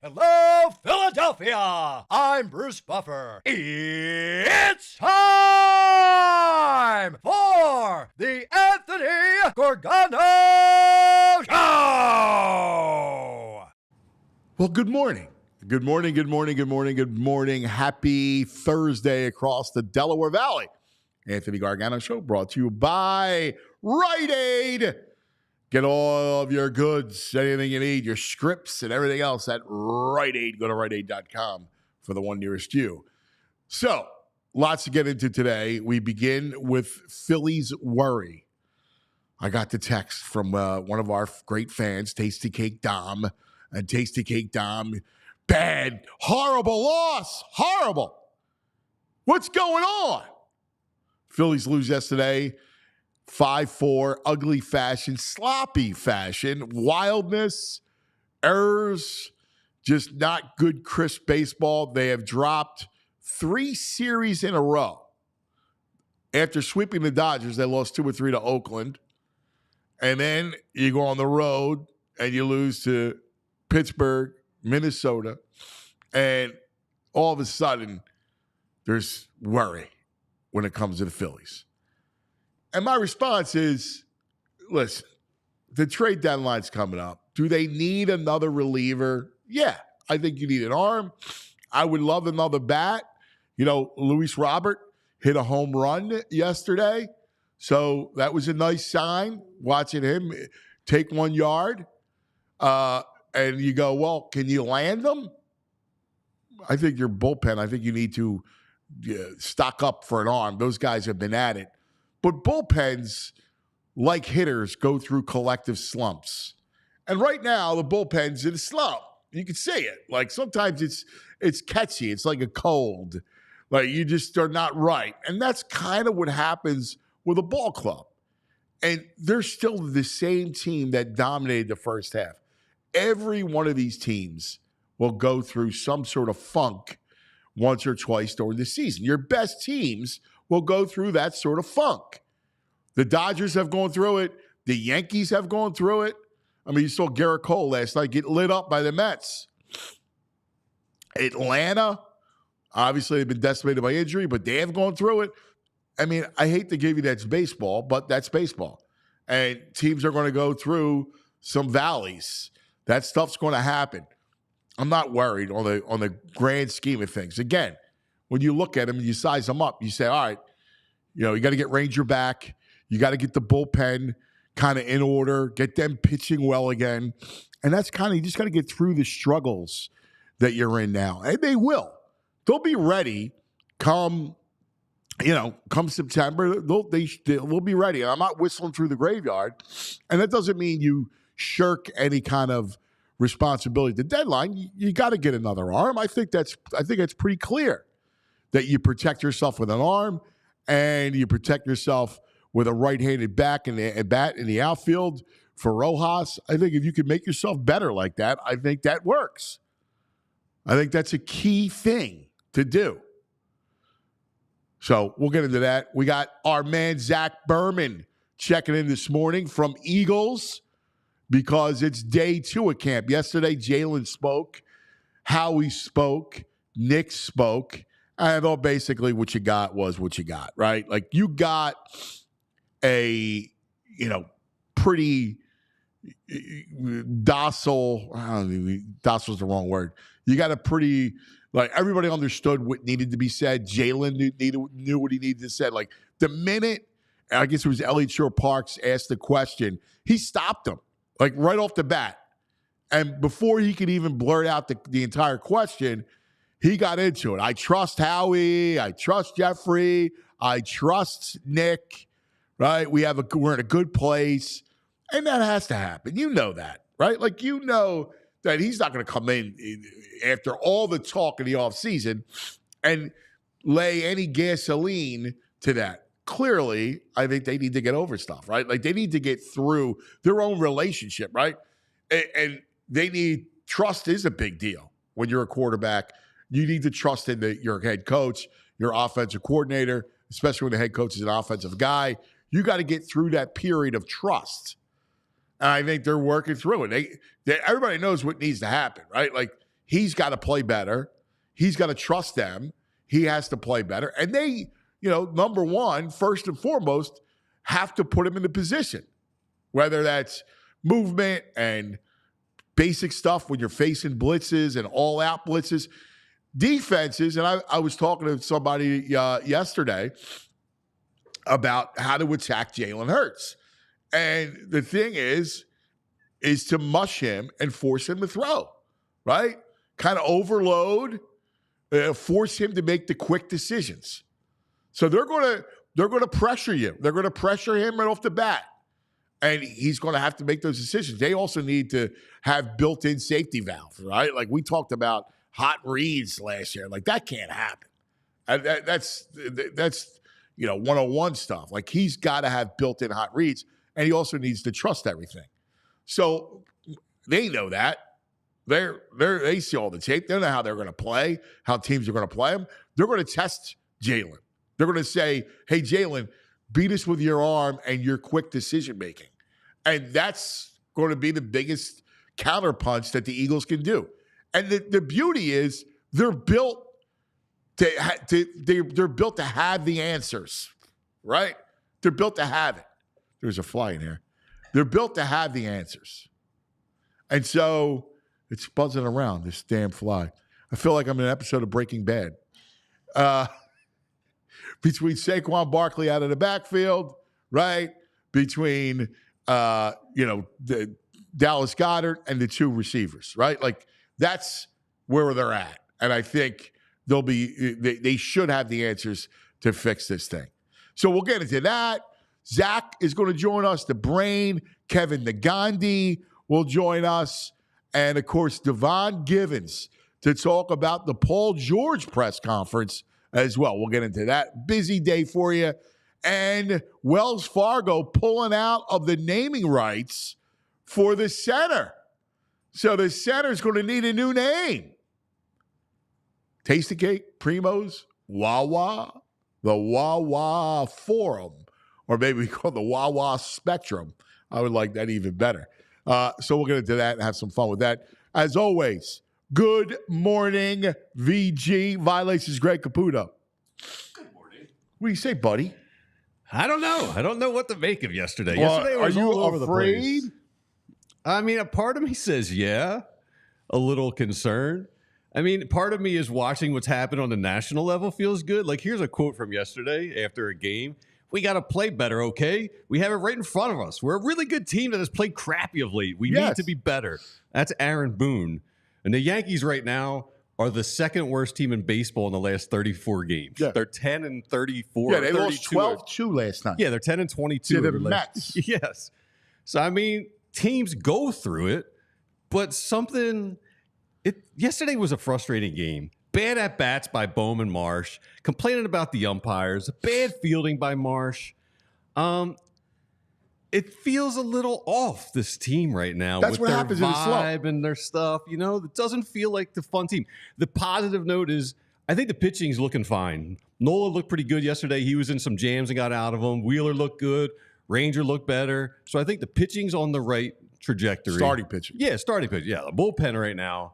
Hello, Philadelphia! I'm Bruce Buffer. It's time for the Anthony Gorgano Show! Well, good morning. Good morning, good morning, good morning, good morning. Happy Thursday across the Delaware Valley. Anthony Gargano Show brought to you by Rite Aid. Get all of your goods, anything you need, your scripts and everything else at Rite Aid. Go to riteaid.com for the one nearest you. So, lots to get into today. We begin with Phillies worry. I got the text from one of our great fans, Tasty Cake Dom. And Tasty Cake Dom, bad, horrible loss, horrible. What's going on? Phillies lose yesterday. 5-4, ugly fashion, sloppy fashion, wildness, errors, just not good, crisp baseball. They have dropped 3 series in a row. After sweeping the Dodgers, they lost 2 or 3 to Oakland. And then you go on the road and you lose to Pittsburgh, Minnesota. And all of a sudden, there's worry when it comes to the Phillies. And my response is, listen, the trade deadline's coming up. Do they need another reliever? Yeah, I think you need an arm. I would love another bat. You know, Luis Robert hit a home run yesterday. So that was a nice sign, watching him take 1 yard. And you go, well, can you land them? I think your bullpen, I think you need to stock up for an arm. Those guys have been at it. But bullpens, like hitters, go through collective slumps. And right now, the bullpen's in a slump. You can see it. Like, sometimes it's catchy. It's like a cold. Like, you just are not right. And that's kind of what happens with a ball club. And they're still the same team that dominated the first half. Every one of these teams will go through some sort of funk once or twice during the season. Your best teams will go through that sort of funk. The Dodgers have gone through it. The Yankees have gone through it. I mean, you saw Garrett Cole last night get lit up by the Mets. Atlanta, obviously they've been decimated by injury, but they have gone through it. I mean, I hate to give you that's baseball, but that's baseball. And teams are going to go through some valleys. That stuff's going to happen. I'm not worried on the grand scheme of things. Again, when you look at them and you size them up, you say, all right, you know, you got to get Ranger back. You got to get the bullpen kind of in order, get them pitching well again. And that's kind of, you just got to get through the struggles that you're in now. And they will. They'll be ready come September. They'll be ready. And I'm not whistling through the graveyard. And that doesn't mean you shirk any kind of responsibility. The deadline, you got to get another arm. I think that's pretty clear that you protect yourself with an arm and you protect yourself with a right-handed bat in the outfield for Rojas. I think if you can make yourself better like that, I think that works. I think that's a key thing to do. So we'll get into that. We got our man Zach Berman checking in this morning from Eagles because it's day 2 of camp. Yesterday, Jalen spoke, Howie spoke, Nick spoke. I thought basically what you got was what you got, right? Like, you got a, pretty docile, docile is the wrong word. You got a pretty, like, everybody understood what needed to be said. Jalen knew what he needed to say. Like, the minute, I guess it was Elliott Shore-Parks asked the question, he stopped him, like, right off the bat. And before he could even blurt out the entire question, he got into it. I trust Howie. I trust Jeffrey. I trust Nick, right? We're in a good place. And that has to happen. You know that, right? Like, you know that he's not going to come in after all the talk in the offseason and lay any gasoline to that. Clearly, I think they need to get over stuff, right? Like, they need to get through their own relationship, right? And they need, trust is a big deal when you're a quarterback. You need to trust in your head coach, your offensive coordinator, especially when the head coach is an offensive guy. You got to get through that period of trust. And I think they're working through it. Everybody knows what needs to happen, right? Like, he's got to play better. He's got to trust them. He has to play better. And they, number one, first and foremost, have to put him in the position, whether that's movement and basic stuff when you're facing blitzes and all-out blitzes. Defenses, and I was talking to somebody yesterday about how to attack Jalen Hurts. And the thing is to mush him and force him to throw, right? Kind of overload, force him to make the quick decisions. So they're going to pressure you. They're going to pressure him right off the bat. And he's going to have to make those decisions. They also need to have built-in safety valves, right? Like we talked about hot reads last year. Like that can't happen. That's 101 stuff. Like he's got to have built-in hot reads, and he also needs to trust everything. So they know that. They see all the tape. They know how they're going to play, how teams are going to play them. They're going to test Jalen. They're going to say, hey, Jalen, beat us with your arm and your quick decision-making. And that's going to be the biggest counterpunch that the Eagles can do. And the beauty is they're built they're built to have the answers, right? They're built to have it. There's a fly in here. They're built to have the answers. And so it's buzzing around, this damn fly. I feel like I'm in an episode of Breaking Bad. Between Saquon Barkley out of the backfield, right? Between, the Dallas Goedert and the two receivers, right? Like that's where they're at. And I think they should have the answers to fix this thing. So we'll get into that. Zach is going to join us. The Brain, Kevin Negandhi will join us. And, of course, Devon Givens to talk about the Paul George press conference as well. We'll get into that. Busy day for you. And Wells Fargo pulling out of the naming rights for the center. So the center is going to need a new name. Tastykake, Primo's, Wawa, the Wawa Forum, or maybe we call it the Wawa Spectrum. I would like that even better. So we'll get into that and have some fun with that. As always, good morning, VG. Violations, Greg Caputo. Good morning. What do you say, buddy? I don't know. I don't know what to make of yesterday. Well, Yesterday was are you all over the afraid? place. I mean, a part of me says, yeah, a little concerned. I mean, part of me is watching what's happened on the national level feels good. Like, here's a quote from yesterday after a game. We got to play better, okay? We have it right in front of us. We're a really good team that has played crappy of late. We need to be better. That's Aaron Boone. And the Yankees right now are the second worst team in baseball in the last 34 games. Yeah. They're 10-34. Yeah, they lost 12-2 last night. Yeah, they're 10-22. To the Mets. Yes. So, I mean, teams go through it, but yesterday was a frustrating game. Bad at-bats by Bowman Marsh, complaining about the umpires, bad fielding by Marsh. It feels a little off, this team right now. That's with what their happens in the slump. vibe and their stuff. It doesn't feel like the fun team. The positive note is I think the pitching's looking fine. Nola looked pretty good yesterday. He was in some jams and got out of them. Wheeler looked good. Ranger looked better. So I think the pitching's on the right trajectory. Starting pitching. Yeah, starting pitch. Yeah, the bullpen right now.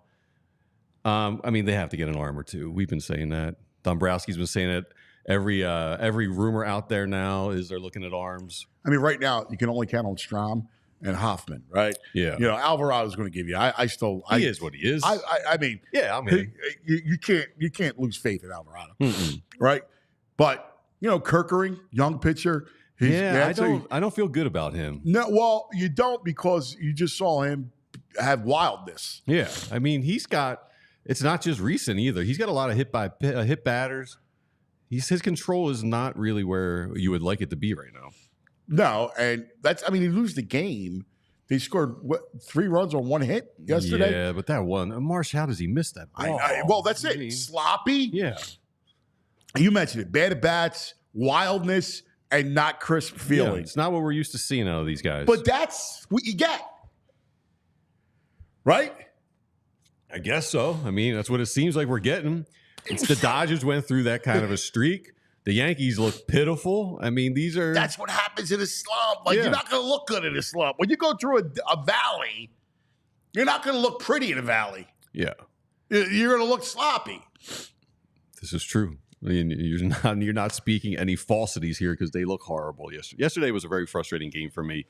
I mean, they have to get an arm or two. We've been saying that. Dombrowski's been saying it. Every rumor out there now is they're looking at arms. I mean, right now you can only count on Strom and Hoffman, right? Yeah. Alvarado's going to give you. He is what he is. I mean, yeah. I mean, you can't lose faith in Alvarado, right? But Kirkering, young pitcher. I don't feel good about him. No, well, you don't because you just saw him have wildness. Yeah, I mean, it's not just recent either. He's got a lot of hit batters. His control is not really where you would like it to be right now. No, and he lose the game. They scored 3 runs on 1 hit yesterday. Yeah, but that one, Marsh, how does he miss that ball? Well, that's it. Sloppy. Yeah. You mentioned it. Bad at bats, wildness, and not crisp feeling. Yeah, it's not what we're used to seeing out of these guys. But that's what you get. Right? I guess so. I mean, that's what it seems like we're getting. The Dodgers went through that kind of a streak. The Yankees look pitiful. I mean, that's what happens in a slump. Like, you're not going to look good in a slump. When you go through a valley, you're not going to look pretty in a valley. Yeah. you're going to look sloppy. This is true. I mean, you're not speaking any falsities here because they look horrible yesterday. Yesterday was a very frustrating game for me,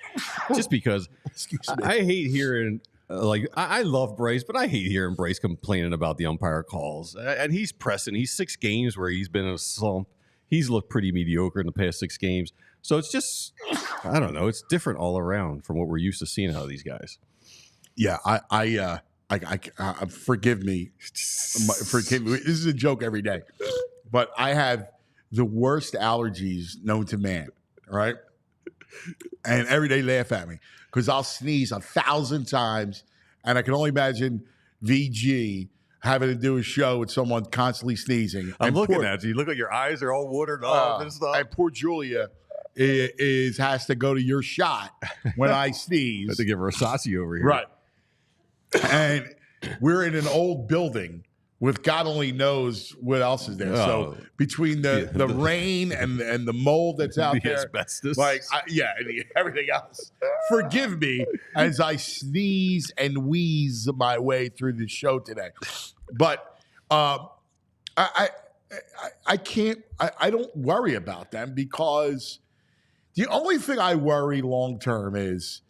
just because I hate hearing I love Bryce, but I hate hearing Bryce complaining about the umpire calls. And he's pressing. He's 6 games where he's been in a slump. He's looked pretty mediocre in the past 6 games. So it's just, I don't know. It's different all around from what we're used to seeing out of these guys. Yeah, I forgive me. Forgive me. This is a joke every day. But I have the worst allergies known to man, right? And every day laugh at me because I'll sneeze 1,000 times, and I can only imagine VG having to do a show with someone constantly sneezing. I'm looking at you. You look like your eyes are all watered up and stuff. And poor Julia has to go to your shot when I sneeze. I have to give Versace over here. Right. And we're in an old building with God only knows what else is there. So between the rain and the mold that's out there, asbestos, and everything else. Forgive me as I sneeze and wheeze my way through the show today. But I can't. I don't worry about them because the only thing I worry long term is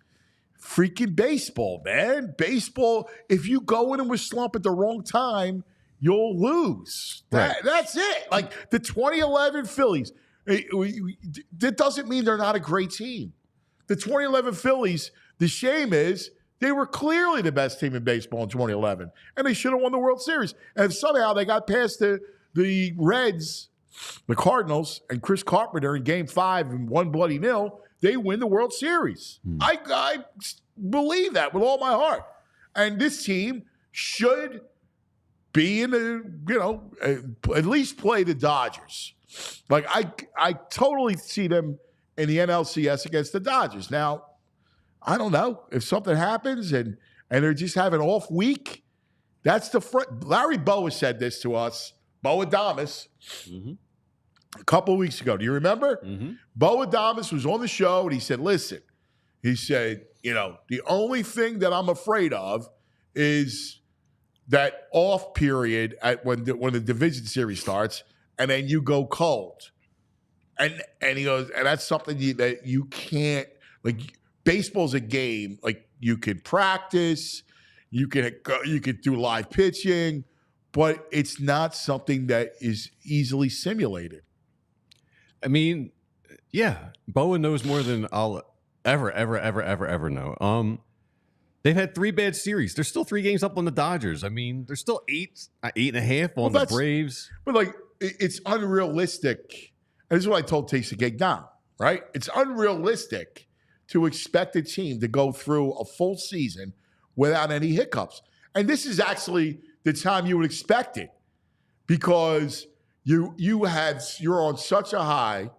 freaking baseball, man. Baseball. If you go in with slump at the wrong time, you'll lose. That's it. Like the 2011 Phillies, that doesn't mean they're not a great team. The 2011 Phillies, the shame is they were clearly the best team in baseball in 2011, and they should have won the World Series. And somehow they got past the Reds, the Cardinals, and Chris Carpenter in Game 5 and 1-0. They win the World Series. I believe that with all my heart. And this team should be in at least play the Dodgers. Like I totally see them in the NLCS against the Dodgers. Now, I don't know if something happens and they're just having an off week. That's the front. Larry Bowa said this to us, Bo Adames, a couple of weeks ago. Do you remember? Bo Adames was on the show and he said, listen, he said, the only thing that I'm afraid of is that off period when the division series starts, and then you go cold, and he goes, and that's something that you can't, like. Baseball's a game like you could practice, you could do live pitching, but it's not something that is easily simulated. I mean, yeah, Bowen knows more than I'll ever know. They've had 3 bad series. There's still 3 games up on the Dodgers. I mean, there's still 8.5 on the Braves. But like, it's unrealistic. And this is what I told Taysom Gagnon, right? It's unrealistic to expect a team to go through a full season without any hiccups. And this is actually the time you would expect it because you're on such a high,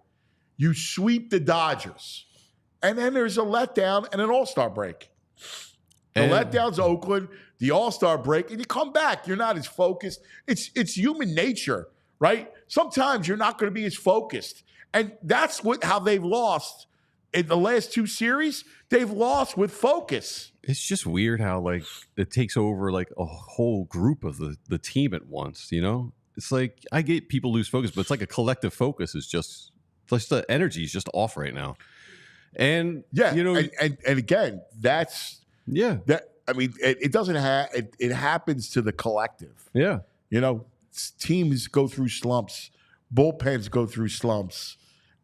you sweep the Dodgers, and then there's a letdown and an all-star break. The letdown's Oakland, the all-star break, and you come back. You're not as focused. It's human nature, right? Sometimes you're not going to be as focused. And that's how they've lost in the last 2 series. They've lost with focus. It's just weird how it takes over a whole group of the team at once, It's like I get people lose focus, but it's like a collective focus is just the energy is just off right now. And and again, that's it doesn't it happens to the collective. Yeah. Teams go through slumps, bullpens go through slumps,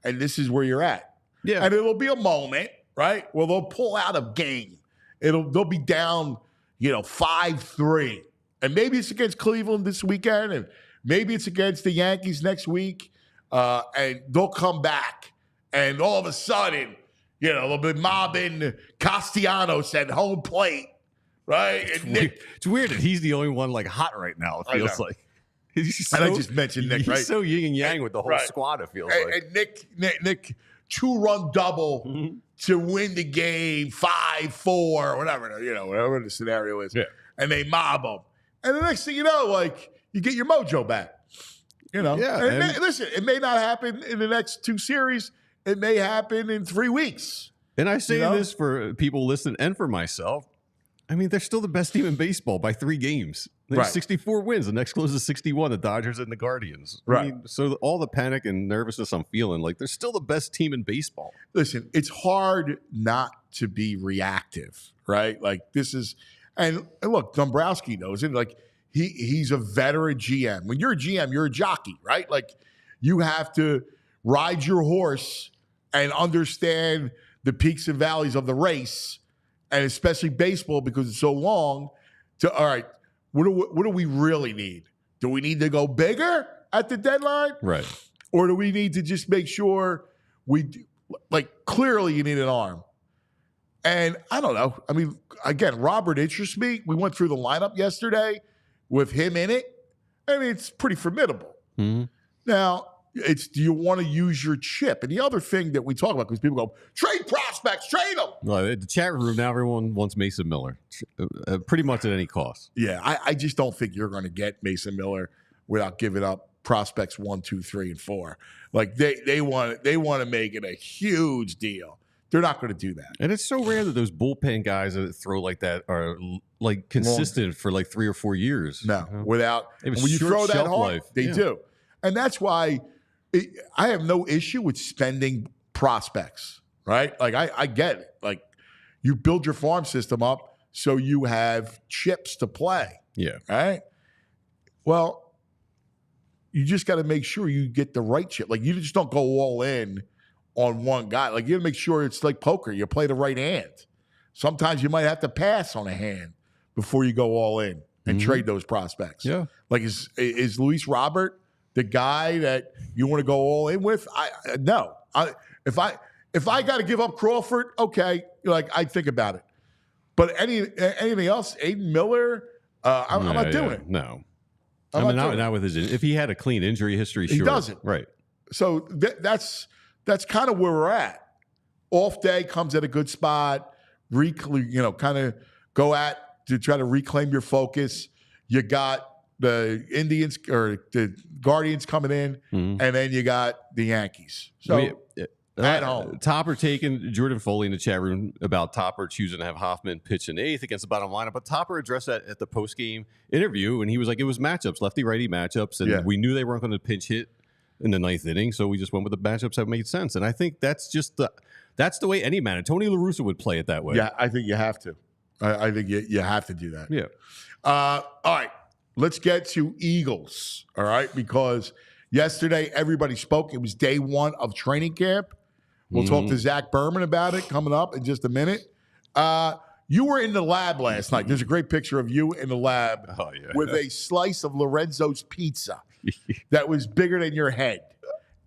and this is where you're at. Yeah. And it'll be a moment, right? Well, they'll pull out a game. They'll be down, 5-3. And maybe it's against Cleveland this weekend, and maybe it's against the Yankees next week. And they'll come back, and all of a sudden, they'll be mobbing Castellanos at home plate, right? It's weird that he's the only one hot right now. It feels like. I just mentioned Nick, right? He's so yin and yang with the whole squad. It feels like. And Nick, 2-run double to win the game, 5-4, whatever the scenario is. Yeah. And they mob them. And the next thing you know, you get your mojo back. Yeah. Listen, it may not happen in the next 2 series. It may happen in 3 weeks. And I say this for people listening and for myself. I mean, they're still the best team in baseball by 3 games. They have 64 wins. The next closest is 61, the Dodgers and the Guardians. Right. I mean, so all the panic and nervousness I'm feeling, like they're still the best team in baseball. Listen, it's hard not to be reactive, right? Like this is, and look, Dombrowski knows it. Like he's a veteran GM. When you're a GM, you're a jockey, right? Like you have to ride your horse and understand the peaks and valleys of the race, and especially baseball because it's so long. All right, what do we really need? Do we need to go bigger at the deadline? Right. Or do we need to just make sure clearly you need an arm? And I don't know. I mean, again, Robert interests me. We went through the lineup yesterday with him in it. I mean, it's pretty formidable. Mm-hmm. Now, do you want to use your chip? And the other thing that we talk about, because people go, trade prospects, trade them. Well, the chat room now, everyone wants Mason Miller, pretty much at any cost. Yeah, I just don't think you're going to get Mason Miller without giving up prospects 1, 2, 3, and 4. Like they want to make it a huge deal. They're not going to do that. And it's so rare that those bullpen guys that throw like that are like consistent for like 3 or 4 years. No, without when you short throw that shelf hard, life. they Yeah. do, and that's why I have no issue with spending prospects. Right? Like I get it. Like you build your farm system up so you have chips to play. Yeah. Right. Well, you just got to make sure you get the right chip. Like you just don't go all in on one guy. Like you got to make sure it's like poker. You play the right hand. Sometimes you might have to pass on a hand before you go all in and trade those prospects. Yeah. Like is Luis Robert the guy that you want to go all in with? No. If I got to give up Crawford, okay, like I think about it. But anything else, Aiden Miller, I'm not doing it. No. I'm not with his. If he had a clean injury history, sure. He doesn't. Right. So that's kind of where we're at. Off day comes at a good spot. Kind of go at to try to reclaim your focus. You got the Indians or the Guardians coming in, and then you got the Yankees. So at home. Topper taking Jordan Foley in the chat room about Topper choosing to have Hoffman pitch in 8th against the bottom lineup. But Topper addressed that at the post-game interview, and he was like, it was matchups, lefty-righty matchups, and we knew they weren't going to pinch hit in the 9th inning, so we just went with the matchups that made sense. And I think that's just that's the way any manager, Tony La Russa would play it that way. Yeah, I think you have to. I think you have to do that. Yeah. All right, let's get to Eagles, all right? Because yesterday everybody spoke. It was day 1 of training camp. We'll talk to Zach Berman about it coming up in just a minute. You were in the lab last night. There's a great picture of you in the lab with a slice of Lorenzo's pizza that was bigger than your head.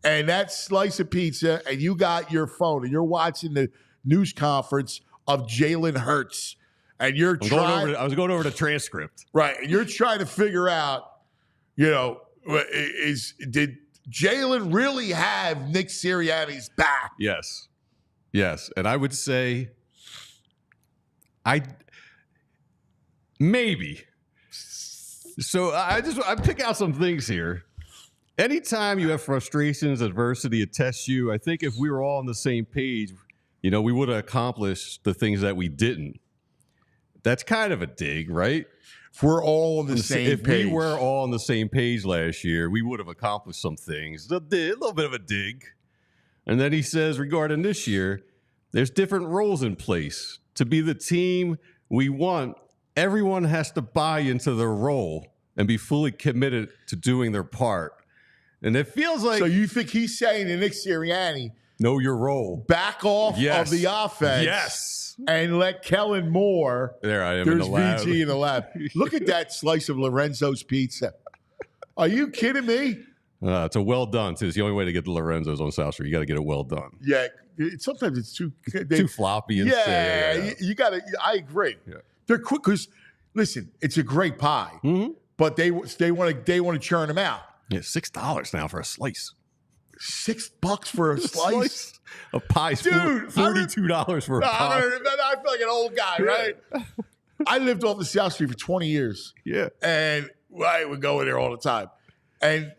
And that slice of pizza, and you got your phone, and you're watching the news conference of Jalen Hurts. And you're I was going over the transcript. Right. And you're trying to figure out, did Jalen really have Nick Sirianni's back? Yes. And I would say maybe. So I pick out some things here. Anytime you have frustrations, adversity, it tests you. I think if we were all on the same page, we would have accomplished the things that we didn't. That's kind of a dig, right? If we're all on the same page. If we were all on the same page last year, we would have accomplished some things. A little bit of a dig. And then he says, regarding this year, there's different roles in place. To be the team we want, everyone has to buy into their role and be fully committed to doing their part. And it feels like... So you think he's saying to Nick Sirianni... Know your role. Back off of the offense. Yes. And let Kellen Moore... There I am in the lab. There's VG in the lab. Look at that slice of Lorenzo's pizza. Are you kidding me? It's a well done, too. It's the only way to get the Lorenzo's on South Street. You got to get it well done. Yeah. Sometimes it's too floppy. And you got to... I agree. Yeah. They're quick because, listen, it's a great pie. Mm-hmm. But they want to churn them out. Yeah, $6 now for a slice. $6 for a slice? A pie, dude. $42 for a pie. I feel like an old guy, right? I lived off the South Street for 20 years. Yeah. And I would go in there all the time. And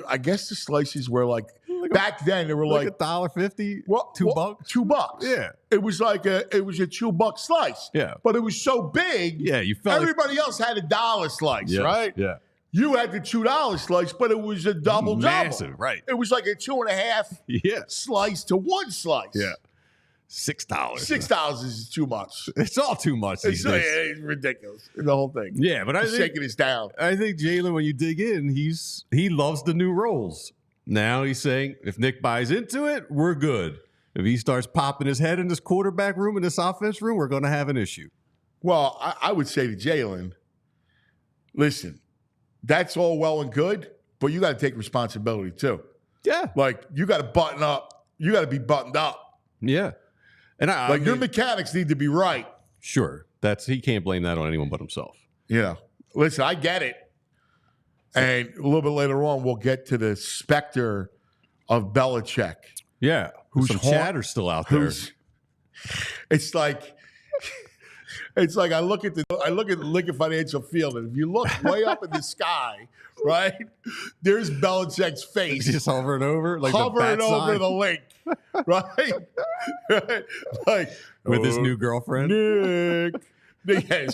I guess the slices were like Back then, they were like $1.50, well, $2. $2. Yeah. It was like a $2 slice. Yeah. But it was so big. Yeah, you felt everybody else had a dollar slice, yes, right? Yeah. You had the $2 slice, but it was a double. Massive, right. It was like a 2.5 slice to one slice. Yeah. $6. $6 is too much. It's all too much these days. It's ridiculous. The whole thing. Yeah, but I think shaking us down. I think Jalen, when you dig in, he loves the new roles. Now he's saying if Nick buys into it, we're good. If he starts popping his head in this quarterback room, in this offense room, we're going to have an issue. Well, I would say to Jalen, listen, that's all well and good, but you got to take responsibility too. Yeah. Like, you got to button up. You got to be buttoned up. Yeah. And I mean, your mechanics need to be right. Sure. He can't blame that on anyone but himself. Yeah. Listen, I get it. And a little bit later on, we'll get to the specter of Belichick. Yeah. Who's some chatter still out there. It's like I look at Lincoln Financial Field, and if you look way up in the sky, right, there's Belichick's face just hovering over, like hovering over the link, right? Like with his new girlfriend, Nick. Yeah,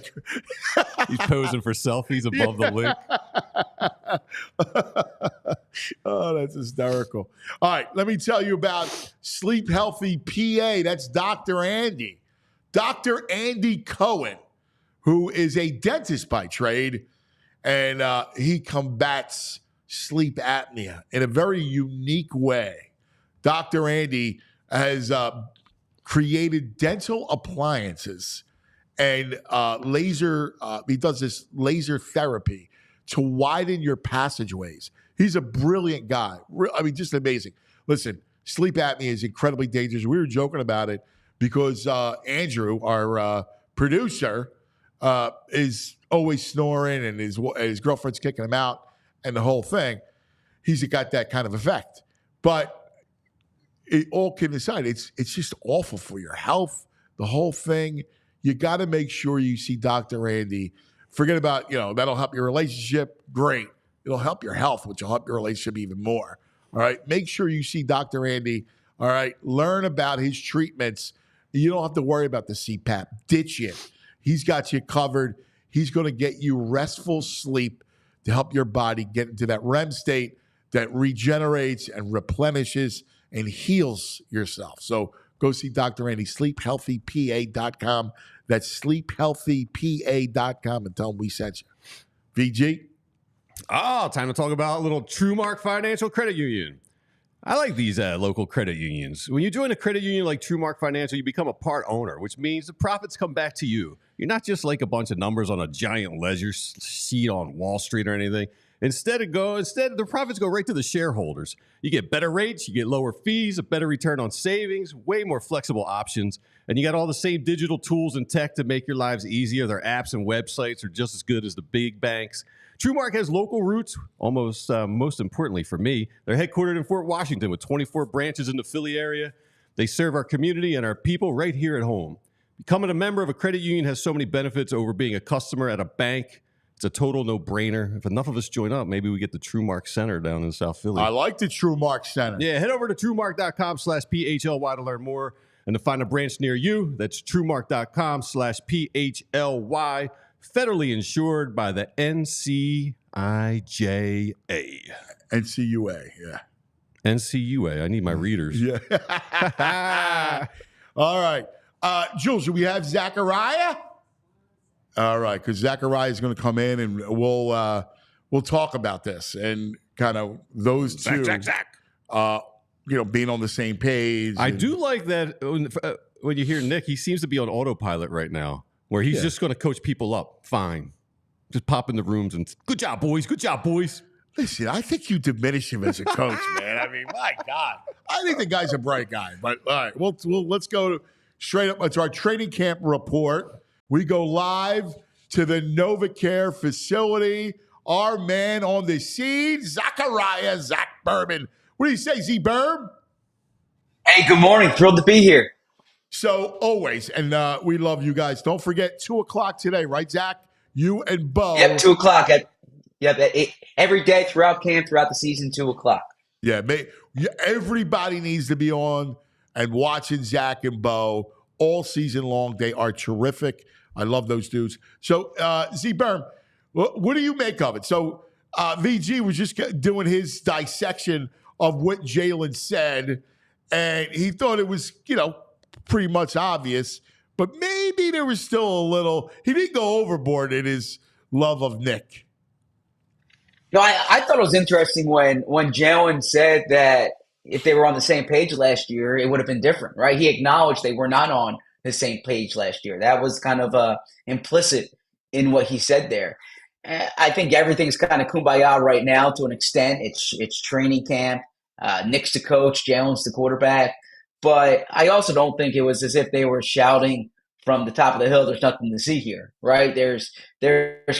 he's posing for selfies above the link. Oh, that's hysterical. All right, let me tell you about Sleep Healthy PA. That's Dr. Andy. Dr. Andy Cohen, who is a dentist by trade, and he combats sleep apnea in a very unique way. Dr. Andy has created dental appliances and he does this laser therapy to widen your passageways. He's a brilliant guy. I mean, just amazing. Listen, sleep apnea is incredibly dangerous. We were joking about it because Andrew, our producer, is always snoring and his girlfriend's kicking him out and the whole thing. He's got that kind of effect. But all kidding aside, it's just awful for your health, the whole thing. You got to make sure you see Dr. Andy. Forget about, that'll help your relationship. Great. It'll help your health, which will help your relationship even more. All right. Make sure you see Dr. Andy. All right. Learn about his treatments. You don't have to worry about the CPAP. Ditch it. He's got you covered. He's going to get you restful sleep to help your body get into that REM state that regenerates and replenishes and heals yourself. So go see Dr. Andy, sleephealthypa.com. That's sleephealthypa.com, and tell him we sent you. VG? Oh, time to talk about a little TrueMark Financial Credit Union. I like these local credit unions. When you join a credit union like TrueMark Financial, you become a part owner, which means the profits come back to you. You're not just like a bunch of numbers on a giant ledger sheet on Wall Street or anything. Instead, the profits go right to the shareholders. You get better rates, you get lower fees, a better return on savings, way more flexible options, and you got all the same digital tools and tech to make your lives easier. Their apps and websites are just as good as the big banks. TrueMark has local roots, most importantly for me. They're headquartered in Fort Washington with 24 branches in the Philly area. They serve our community and our people right here at home. Becoming a member of a credit union has so many benefits over being a customer at a bank. It's a total no-brainer. If enough of us join up, maybe we get the TrueMark Center down in South Philly. I like the TrueMark Center. Yeah, head over to TrueMark.com/PHLY to learn more and to find a branch near you. That's TrueMark.com/PHLY. Federally insured by the NCIJA. NCUA, yeah. NCUA. I need my readers. Yeah. All right. Jules, do we have Zachariah? All right, because Zachariah is going to come in and we'll talk about this and kind of those two, Zach. Being on the same page. I do like that when you hear Nick, he seems to be on autopilot right now, where he's just going to coach people up. Fine. Just pop in the rooms and good job, boys. Good job, boys. Listen, I think you diminish him as a coach, man. I mean, my God. I think the guy's a bright guy. But all right, let's go straight up. It's our training camp report. We go live to the NovaCare facility. Our man on the scene, Zachariah Zach Berman. What do you say, Z-Berm? Hey, good morning. Thrilled to be here. So always, and we love you guys. Don't forget, 2 o'clock today, right, Zach? You and Bo. Yep, 2 o'clock. Every day throughout camp, throughout the season, 2 o'clock. Yeah, everybody needs to be on and watching Zach and Bo all season long. They are terrific. I love those dudes. So, Z Berm, what do you make of it? So, VG was just doing his dissection of what Jalen said, and he thought it was, pretty much obvious, but maybe there was still a little. He didn't go overboard in his love of Nick. No, I thought it was interesting when Jalen said that if they were on the same page last year, it would have been different, right? He acknowledged they were not on the same page last year. That was kind of implicit in what he said there. I think everything's kind of kumbaya right now to an extent. It's training camp. Nick's the coach, Jalen's the quarterback. But I also don't think it was as if they were shouting from the top of the hill, there's nothing to see here, right? There's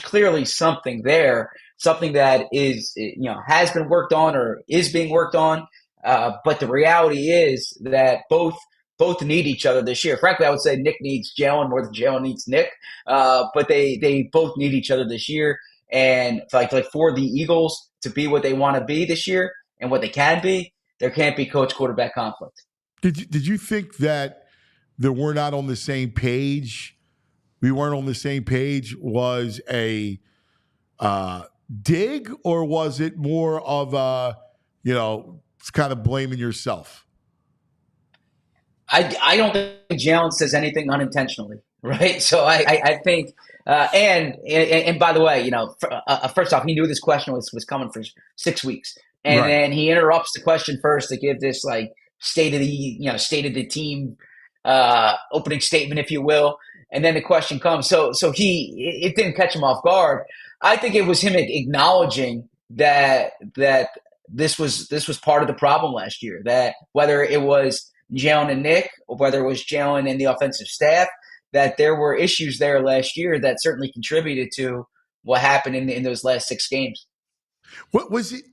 clearly something there, something that is, has been worked on or is being worked on. But the reality is that both need each other this year. Frankly, I would say Nick needs Jalen more than Jalen needs Nick. But they both need each other this year. And like for the Eagles to be what they want to be this year and what they can be, there can't be coach quarterback conflict. Did you think that we're not on the same page? We weren't on the same page was a dig, or was it more of a, it's kind of blaming yourself? I don't think Jalen says anything unintentionally, right? So I think, and by the way, first off, he knew this question was coming for 6 weeks, and then he interrupts the question first to give this state of the team opening statement, if you will, and then the question comes. So it didn't catch him off guard. I think it was him acknowledging that this was part of the problem last year. That whether it was Jalen and Nick, or whether it was Jalen and the offensive staff, that there were issues there last year that certainly contributed to what happened in those last 6 games. What was it?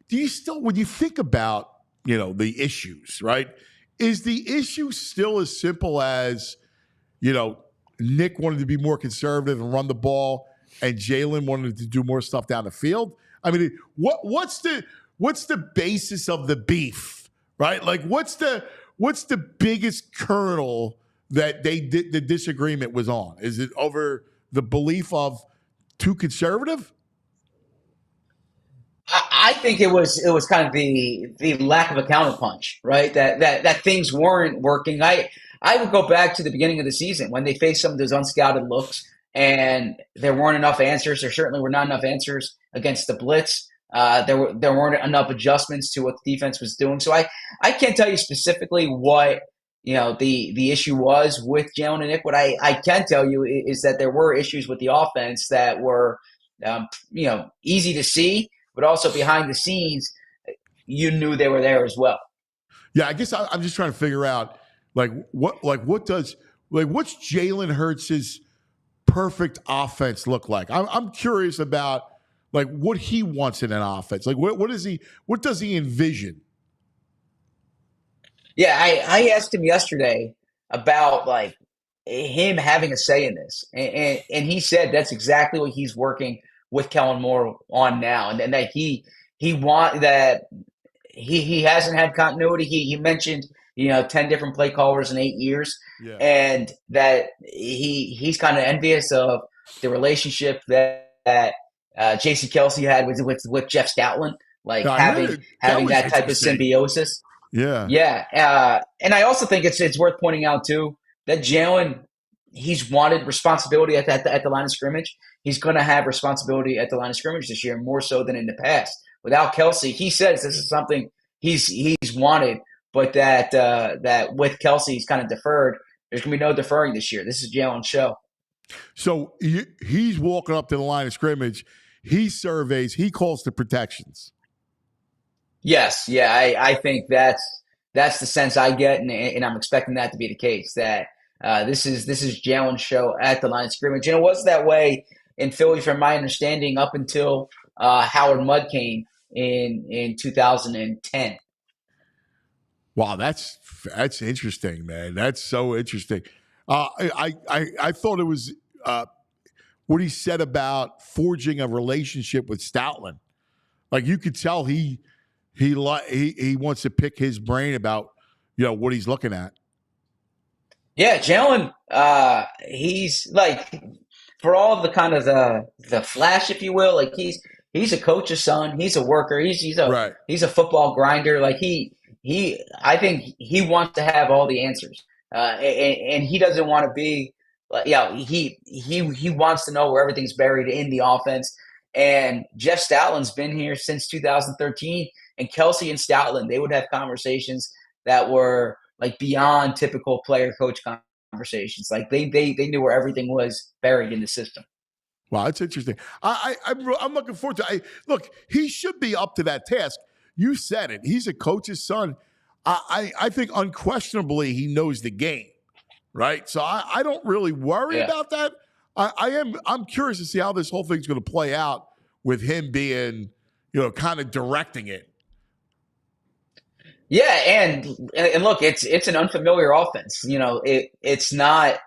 Do you still, when you think about the issues, right? Is the issue still as simple as, Nick wanted to be more conservative and run the ball, and Jalen wanted to do more stuff down the field? I mean, what's the basis of the beef, right? Like, what's the biggest kernel that the disagreement was on? Is it over the belief of too conservative? I think it was kind of the lack of a counterpunch, right? That things weren't working. I would go back to the beginning of the season when they faced some of those unscouted looks, and there weren't enough answers. There certainly were not enough answers against the blitz. There weren't enough adjustments to what the defense was doing. So I can't tell you specifically what the issue was with Jalen and Nick. What I can tell you is that there were issues with the offense that were easy to see, but also behind the scenes, you knew they were there as well. Yeah, I guess I'm just trying to figure out what's Jalen Hurts' perfect offense look like? I'm curious about what he wants in an offense. What does he envision? Yeah, I asked him yesterday about him having a say in this, and he said that's exactly what he's working with Kellen Moore on now, and that he hasn't had continuity. He mentioned 10 different play callers in 8 years, and that he's kind of envious of the relationship that J.C. Kelsey had with Jeff Stoutland, having that type of symbiosis. Yeah. And I also think it's worth pointing out too that Jalen, he's wanted responsibility at the line of scrimmage. He's going to have responsibility at the line of scrimmage this year, more so than in the past. Without Kelsey, he says this is something he's wanted, but that with Kelsey, he's kind of deferred. There's going to be no deferring this year. This is Jalen's show. So he's walking up to the line of scrimmage. He surveys. He calls the protections. Yes. Yeah. I think that's the sense I get, and I'm expecting that to be the case, that this is Jalen's show at the line of scrimmage. And it was that way in Philly, from my understanding, up until Howard Mudd came in 2010. Wow, that's interesting, man. That's so interesting. I thought it was what he said about forging a relationship with Stoutland. You could tell he he wants to pick his brain about what he's looking at. Yeah, Jalen, he's like, for all of the kind of the flash, if you will, like he's a coach's son. He's a worker. Right. He's a football grinder. Like I think he wants to have all the answers, and he doesn't want to be. He wants to know where everything's buried in the offense. And Jeff Stoutland's been here since 2013, and Kelsey and Stoutland, they would have conversations that were like beyond typical player coach conversations. Like they knew where everything was buried in the system. Wow, that's interesting. I'm looking forward to. Look, he should be up to that task. You said it. He's a coach's son. I think unquestionably he knows the game, right? So I don't really worry about that. I'm curious to see how this whole thing's going to play out with him being, kind of directing it. Yeah, and look, it's an unfamiliar offense. It's not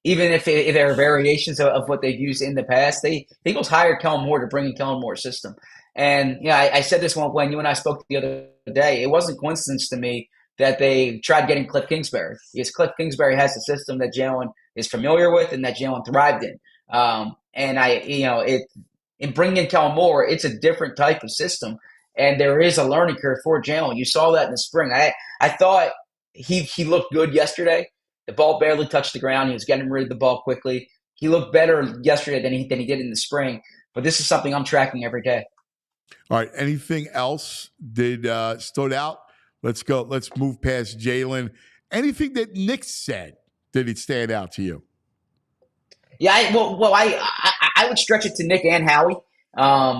even if there are variations of what they've used in the past. The Eagles hired Kellen Moore to bring in Kellen Moore's system, and I said this when you and I spoke the other day. It wasn't coincidence to me that they tried getting Cliff Kingsbury, because Cliff Kingsbury has a system that Jalen is familiar with and that Jalen thrived in. In bringing in Kellen Moore, it's a different type of system. And there is a learning curve for Jalen. You saw that in the spring. I thought he looked good yesterday. The ball barely touched the ground. He was getting rid of the ball quickly. He looked better yesterday than he did in the spring. But this is something I'm tracking every day. All right. Anything else that stood out? Let's go. Let's move past Jalen. Anything that Nick said, did it stand out to you? Yeah. I would stretch it to Nick and Howie.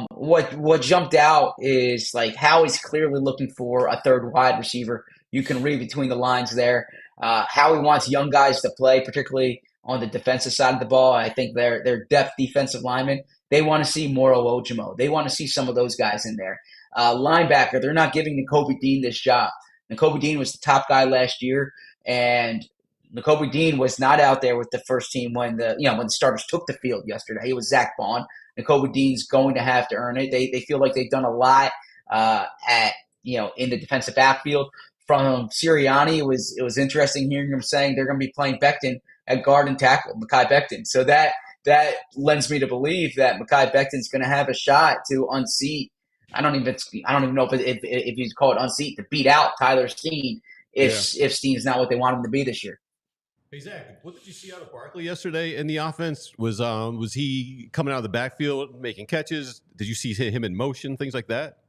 What jumped out is like Howie's clearly looking for a third wide receiver. You can read between the lines there. Howie wants young guys to play, particularly on the defensive side of the ball. I think their depth defensive linemen, they want to see Moro Ojimo. They want to see some of those guys in there. Linebacker, they're not giving Nakobe Dean this job. Nakobe Dean was the top guy last year, and Nakobe Dean was not out there with the first team when the starters took the field yesterday. It was Zach Bond. Nakobe Dean's going to have to earn it. They feel like they've done a lot in the defensive backfield. From Sirianni, it was interesting hearing him saying they're going to be playing Becton at guard and tackle, Mekhi Becton. So that lends me to believe that Mekhi Becton's going to have a shot to unseat. I don't even know if you call it unseat, to beat out Tyler Steen if Steen's not what they want him to be this year. Hey, Zach, what did you see out of Barkley yesterday in the offense? Was he coming out of the backfield, making catches? Did you see him in motion, things like that?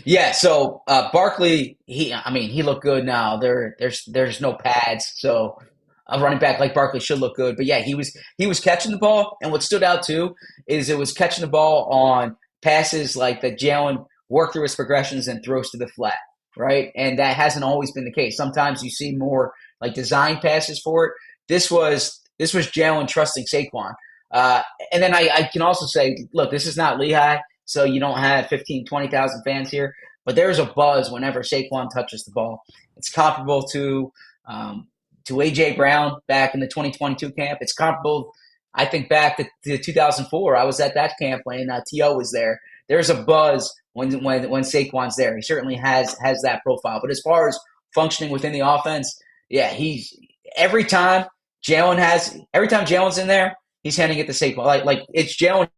Yeah, so Barkley, he looked good now. There's no pads, so a running back like Barkley should look good. But yeah, he was catching the ball, and what stood out too is it was catching the ball on passes like that Jalen worked through his progressions and throws to the flat, right? And that hasn't always been the case. Sometimes you see more like design passes for it. This was Jalen trusting Saquon. And then I can also say, look, this is not Lehigh, so you don't have 15, 20,000 fans here, but there's a buzz whenever Saquon touches the ball. It's comparable to A.J. Brown back in the 2022 camp. It's comparable, I think, back to 2004. I was at that camp when T.O. was there. There's a buzz when Saquon's there. He certainly has that profile. But as far as functioning within the offense, yeah, every time Jalen's in there, he's handing it to Saquon. Like it's Jalen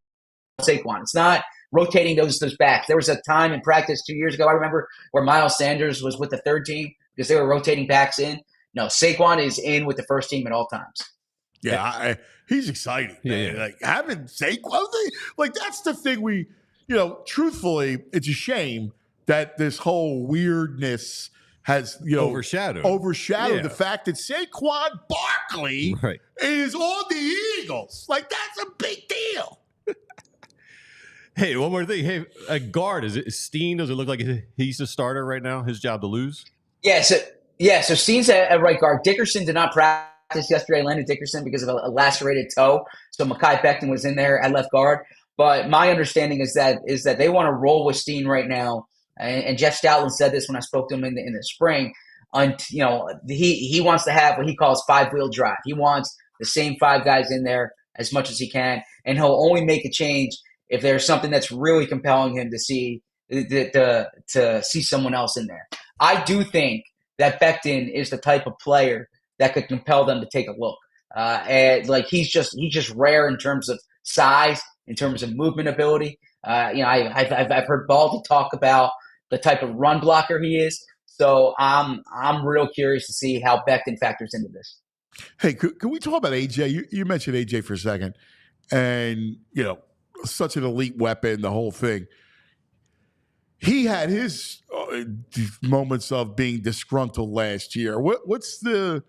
Saquon. It's not rotating those backs. There was a time in practice 2 years ago, I remember, where Miles Sanders was with the third team because they were rotating backs in. No, Saquon is in with the first team at all times. Yeah, he's exciting. Man. Yeah. Like having Saquon, like that's the thing truthfully, it's a shame that this whole weirdness has overshadowed the fact that Saquon Barkley is on the Eagles. Like that's a big deal. Hey, one more thing. Hey, a guard, is it Steen? Does it look like he's the starter right now? His job to lose? Yeah, so Steen's at right guard. Dickerson did not practice yesterday, Landon Dickerson, because of a lacerated toe. So Mekhi Becton was in there at left guard. But my understanding is that they want to roll with Steen right now. And Jeff Stoutland said this when I spoke to him in the spring. He wants to have what he calls 5-wheel drive. He wants the same 5 guys in there as much as he can, and he'll only make a change if there's something that's really compelling him to see to see someone else in there. I do think that Becton is the type of player that could compel them to take a look. And like he's just rare in terms of size, in terms of movement ability. I've heard Baldy talk about the type of run blocker he is. So I'm real curious to see how Becton factors into this. Hey, can we talk about AJ? You mentioned AJ for a second, and such an elite weapon, the whole thing. He had his moments of being disgruntled last year. What's his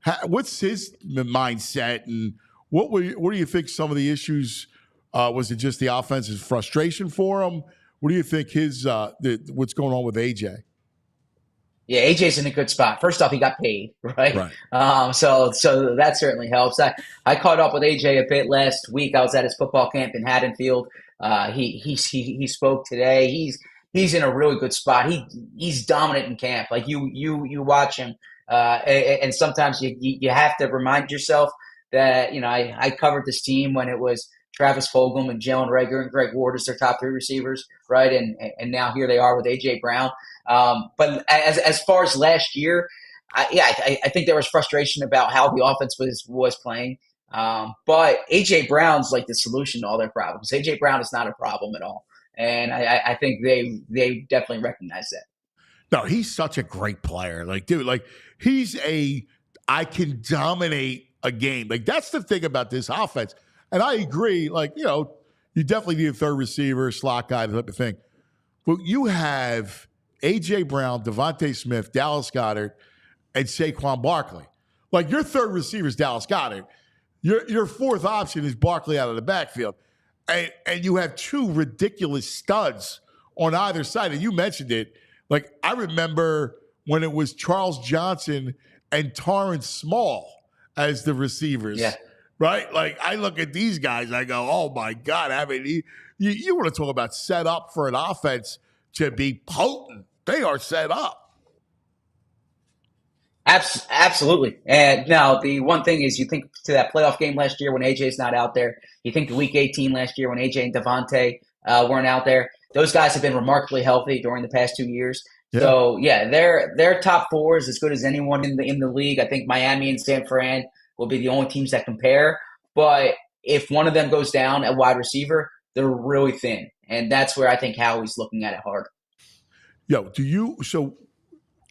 mindset, and what do you think some of the issues? Was it just the offense's frustration for him? What do you think what's going on with AJ? Yeah, AJ's in a good spot. First off, he got paid, right? So that certainly helps. I caught up with AJ a bit last week. I was at his football camp in Haddonfield. He spoke today. He's in a really good spot. He's dominant in camp. Like you watch him, and sometimes you have to remind yourself that I covered this team when it was Travis Fulgham and Jalen Reagor and Greg Ward as their top three receivers, right? And now here they are with AJ Brown. But as far as last year, I think there was frustration about how the offense was playing. But AJ Brown's like the solution to all their problems. AJ Brown is not a problem at all, and I think they definitely recognize that. No, he's such a great player. Like, dude, I can dominate a game. Like, that's the thing about this offense. And I agree. Like, you definitely need a third receiver, slot guy, that type of thing. But you have A.J. Brown, Devontae Smith, Dallas Goedert, and Saquon Barkley. Like, your third receiver is Dallas Goedert. Your fourth option is Barkley out of the backfield. And you have two ridiculous studs on either side. And you mentioned it. Like, I remember when it was Charles Johnson and Torrance Small as the receivers. Yeah. Right? Like, I look at these guys, I go, oh, my God. I mean, you want to talk about set up for an offense to be potent. They are set up. Absolutely. And now the one thing is you think to that playoff game last year when AJ's not out there. You think to week 18 last year when AJ and Devontae weren't out there. Those guys have been remarkably healthy during the past 2 years. Yeah. So, yeah, their top four is as good as anyone in the league. I think Miami and San Fran will be the only teams that compare. But if one of them goes down at wide receiver, they're really thin. And that's where I think Howie's looking at it hard.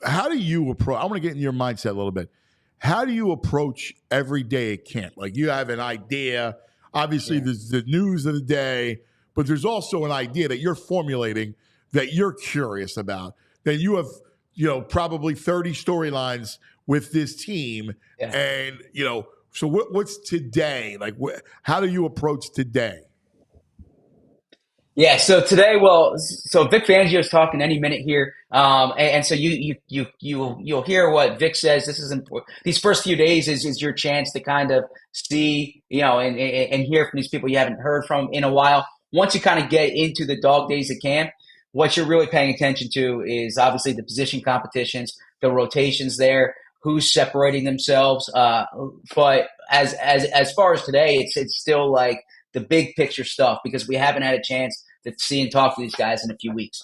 How do you approach – I want to get in your mindset a little bit. How do you approach every day at camp? Like, you have an idea. Obviously, there's the news of the day, but there's also an idea that you're formulating that you're curious about, that you have, probably 30 storylines with this team. Yeah. And, so what's today? Like, how do you approach today? Yeah, so today, so Vic Fangio is talking any minute here, and so you'll hear what Vic says. This is important. These first few days is your chance to kind of see, and hear from these people you haven't heard from in a while. Once you kind of get into the dog days of camp, what you're really paying attention to is obviously the position competitions, the rotations there, who's separating themselves. But as far as today, it's still like the big picture stuff because we haven't had a chance to see and talk to these guys in a few weeks.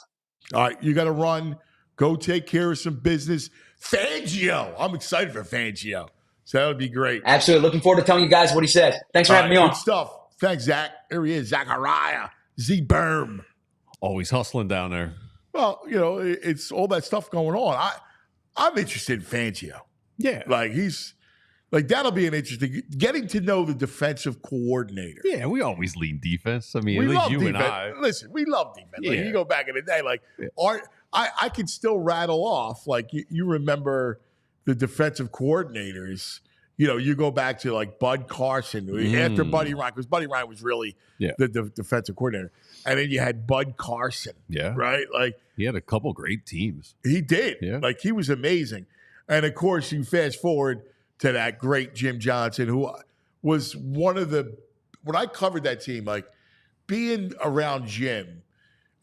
All right, you got to run. Go take care of some business. Fangio. I'm excited for Fangio. So that would be great. Absolutely. Looking forward to telling you guys what he says. Thanks for having me on. Good stuff. Thanks, Zach. There he is, Zachariah Z. Berm. Always hustling down there. Well, it's all that stuff going on. I'm interested in Fangio. Yeah. That'll be an interesting getting to know the defensive coordinator. Yeah, we always lean defense. I mean, at least you defense. And I. Listen, we love defense. Yeah. Like, you go back in the day, I can still rattle off. Like, you remember the defensive coordinators. You go back to like Bud Carson after Buddy Ryan, because Buddy Ryan was really the defensive coordinator. And then you had Bud Carson. Yeah. Right? Like, he had a couple great teams. He did. Yeah. Like, he was amazing. And of course, you fast forward to that great Jim Johnson, who was one of when I covered that team, like being around Jim,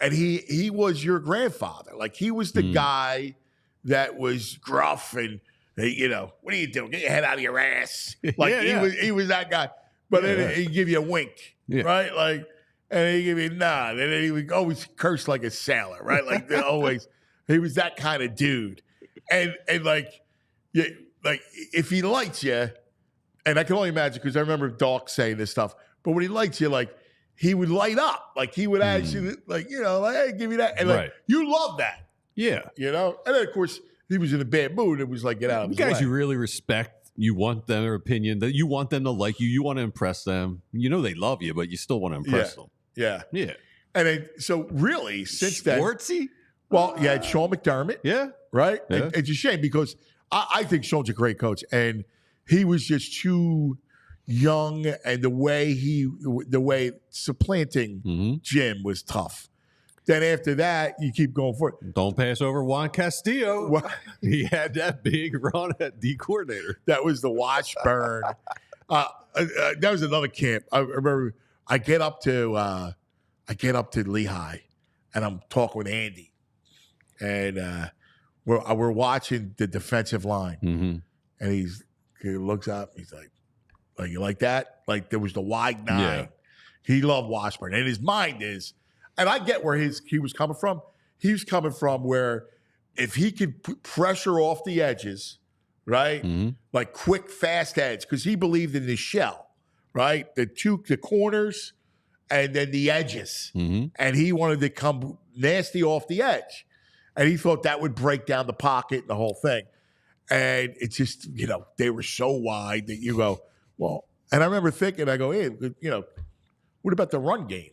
and he was your grandfather. Like, he was the guy that was gruff and, what are you doing? Get your head out of your ass. Like, he was that guy. But then he'd give you a wink, right? Like, And he gave me a nod. And then he would always curse like a sailor, right? Like always, he was that kind of dude. And like, yeah, like if he likes you, and I can only imagine because I remember Doc saying this stuff, but when he likes you, like he would light up. Like he would actually, like, like, hey, give me that. And like, you love that. Yeah. And then of course, he was in a bad mood. It was like, get out of his guys way. You really respect. You want their opinion, that you want them to like you. You want to impress them. They love you, but you still want to impress them. Yeah. Yeah. And then, so really, since Schwartzy? then. Well, you had Sean McDermott. Yeah. Right? Yeah. And it's a shame because I think Sean's a great coach. And he was just too young. And the way supplanting Jim was tough. Then after that, you keep going for it. Don't pass over Juan Castillo. He had that big run at D coordinator. That was the Washburn. That was another camp. I remember I get up to Lehigh, and I'm talking with Andy, and we're watching the defensive line, and he looks up, he's like you like that? Like there was the wide nine. Yeah. He loved Washburn, and his mind is. And I get where he was coming from. He was coming from where if he could put pressure off the edges, right? Like quick, fast edge, because he believed in the shell, right? The corners and then the edges. And he wanted to come nasty off the edge. And he thought that would break down the pocket and the whole thing. And it's just, they were so wide that you go, well, and I remember thinking, I go, hey, what about the run game?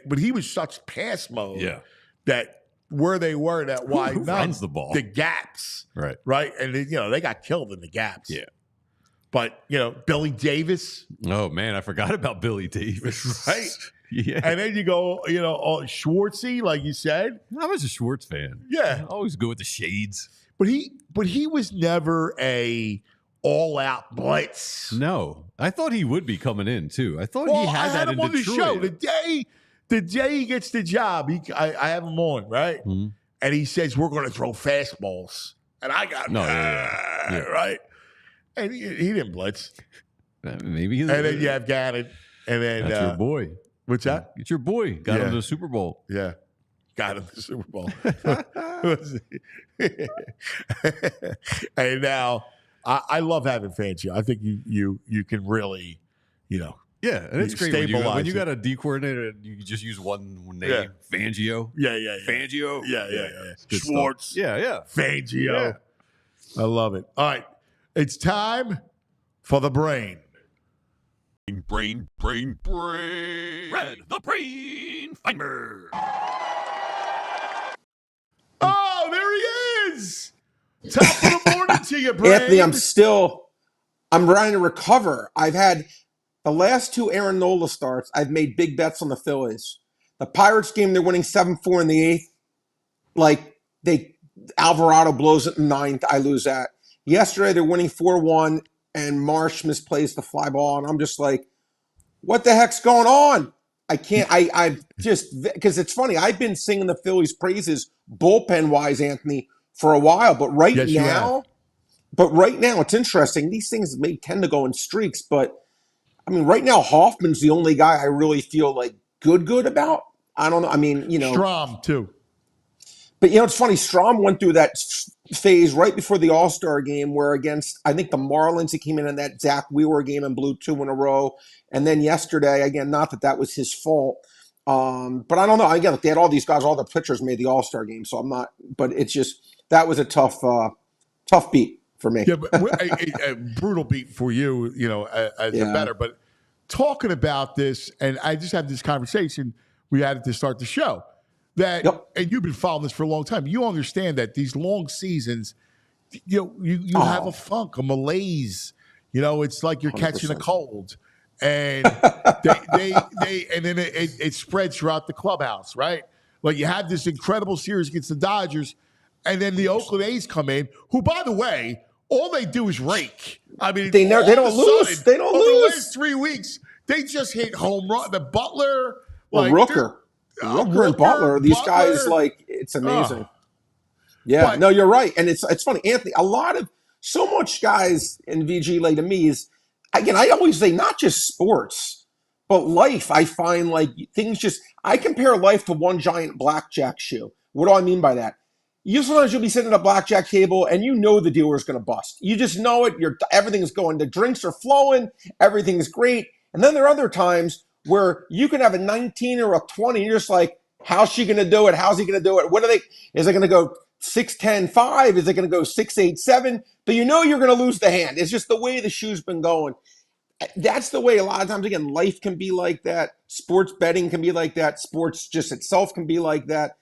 But he was such pass mode that where they were that wide, who runs the ball, the gaps, right, and they got killed in the gaps. Yeah, but Billy Davis. Oh man, I forgot about Billy Davis. Right. Yeah, and then you go, Schwartzy, like you said. I was a Schwartz fan. Yeah, I always go with the shades. But he was never a all-out blitz. No, I thought he would be coming in too. I thought he had that in on Detroit. The show the day he gets the job, I have him on, right? And he says, we're going to throw fastballs. And I got right? And he didn't blitz. Maybe he and then you have Gannon. And then that's your boy. What's that? It's your boy. Got him to the Super Bowl. Yeah. Got him to the Super Bowl. And now I love having fans here. I think you can really, Yeah, and it's great when you got a D coordinator. You just use one name, Fangio. Yeah. Fangio. Yeah. Schwartz. Stuff. Yeah. Fangio. Yeah. I love it. All right, it's time for the brain. Brain. Red, the brain finder. Oh, there he is. Top of the morning to you, brain. Anthony, I'm trying to recover. I've had the last two Aaron Nola starts. I've made big bets on the Phillies. The Pirates game, they're winning 7-4 in the eighth. Like Alvarado blows it in ninth. I lose that. Yesterday, they're winning 4-1, and Marsh misplays the fly ball, and I'm just like, what the heck's going on? I can't. I just because it's funny. I've been singing the Phillies' praises bullpen wise, Anthony, for a while, but right now, it's interesting. These things may tend to go in streaks, but I mean, right now, Hoffman's the only guy I really feel like good about. I don't know. I mean, Strom too. But it's funny. Strom went through that phase right before the All-Star game, where against I think the Marlins, he came in that Zach Wheeler game and blew 2 in a row, and then yesterday again, not that was his fault, but I don't know. Again, they had all these guys, all the pitchers made the All-Star game, so I'm not. But it's just that was a tough beat for me. Yeah, but a brutal beat for you, as a better. But talking about this, and I just had this conversation we had to start the show. And you've been following this for a long time. You understand that these long seasons, you have a funk, a malaise. It's like you're 100%. Catching a cold, and and then it spreads throughout the clubhouse, right? Like you have this incredible series against the Dodgers, and then the Oakland A's come in, who, by the way, all they do is rake. I mean, they don't lose. They don't lose. The last 3 weeks, they just hit home run. The Butler, Rooker and Butler, these guys, it's amazing. No, you're right. And it's funny, Anthony, so much guys in VG to me is, again, I always say not just sports, But life, I find like things I compare life to one giant blackjack shoe. What do I mean by that? Sometimes you'll be sitting at a blackjack table and you know the dealer's going to bust. You just know it. Everything's going. The drinks are flowing. Everything's great. And then there are other times where you can have a 19 or a 20. You're just like, how's she going to do it? How's he going to do it? Is it going to go 6, 10, 5? Is it going to go 6, 8, 7? But you know you're going to lose the hand. It's just the way the shoe's been going. That's the way a lot of times, again, life can be like that. Sports betting can be like that. Sports just itself can be like that.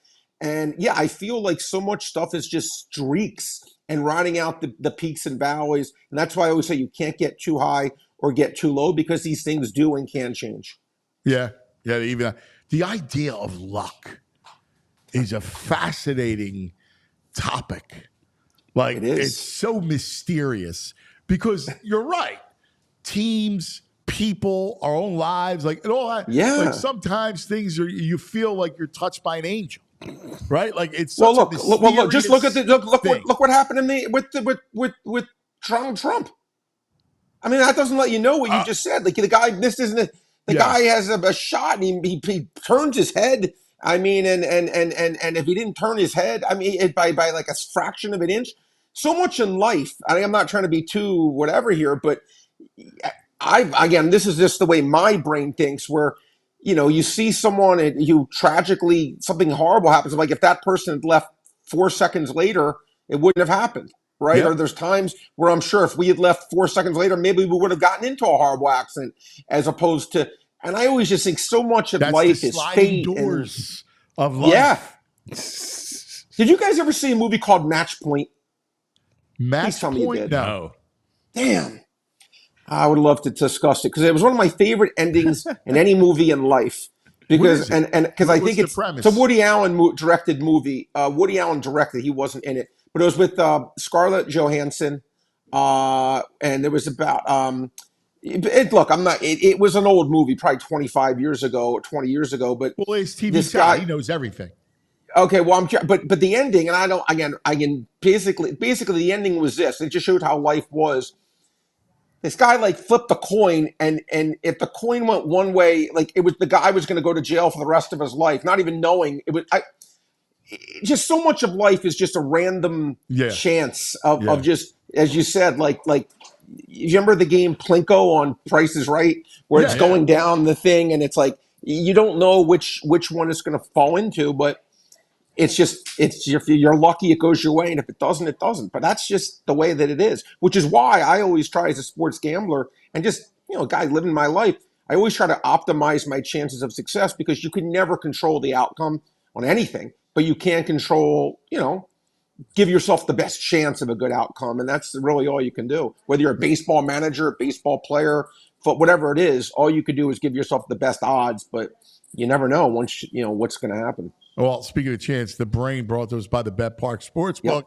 And yeah, I feel like so much stuff is just streaks and riding out the peaks and valleys. And that's why I always say you can't get too high or get too low, because these things do and can change. Yeah. Yeah. Even the idea of luck is a fascinating topic. Like, It is. It's so mysterious because you're right. Teams, people, our own lives, like, and all that. Yeah. Like sometimes things you feel like you're touched by an angel, right? Like it's Well, such look, just look at thing. look what happened with Donald Trump. I mean, that doesn't let you know what you just said. Like the guy, guy has a shot and he turns his head. I mean, and if he didn't turn his head, I mean, by like a fraction of an inch. So much in life. I'm not trying to be too whatever here, but again, this is just the way my brain thinks, where, you see someone and tragically, something horrible happens. Like if that person had left 4 seconds later, it wouldn't have happened, right? Yeah. Or there's times where I'm sure if we had left 4 seconds later, maybe we would have gotten into a horrible accident, as opposed to, and I always just think so much of life is fate. Doors of life. Yeah. Did you guys ever see a movie called Match Point? Match tell me you Point? did. No. Damn. I would love to discuss it because it was one of my favorite endings in any movie in life. Because I think it's a Woody Allen directed movie. Woody Allen directed. He wasn't in it, but it was with Scarlett Johansson, and there was about. It was an old movie, probably 25 years ago or 20 years ago. But it's TV this guy, guy, he knows everything. Okay, well, but the ending, and I can basically the ending was this. It just showed how life was. This guy like flipped the coin, and if the coin went one way, like it was, the guy was going to go to jail for the rest of his life, not even knowing it was. Just so much of life is just a random chance of just, as you said, like you remember the game Plinko on Price is Right, where it's going down the thing, and it's like you don't know which one it's going to fall into, but. It's if you're lucky, it goes your way, and if it doesn't, it doesn't. But that's just the way that it is, which is why I always try, as a sports gambler and just a guy living my life, I always try to optimize my chances of success, because you can never control the outcome on anything, but you can control, give yourself the best chance of a good outcome, and that's really all you can do. Whether you're a baseball manager, a baseball player, whatever it is, all you can do is give yourself the best odds, but you never know once what's going to happen. Well, speaking of chance, the brain brought to us by the Bet Park Sportsbook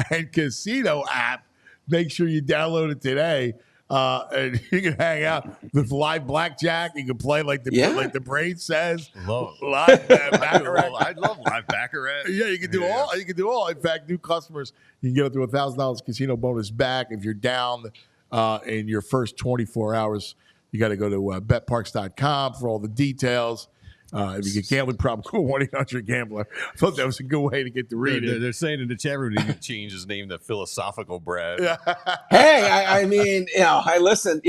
and Casino app. Make sure you download it today, and you can hang out with live blackjack. You can play like the brain says. Live baccarat. I love live baccarat. Yeah, you can do all. You can do all. In fact, new customers, you can get up to $1,000 casino bonus back if you're down in your first 24 hours. You got to go to betparks.com for all the details. If you get gambling problem, call 1-800-GAMBLER. I thought that was a good way to get to read it. They're saying in the chat room he change his name to Philosophical Brad. Hey, I mean, I listen.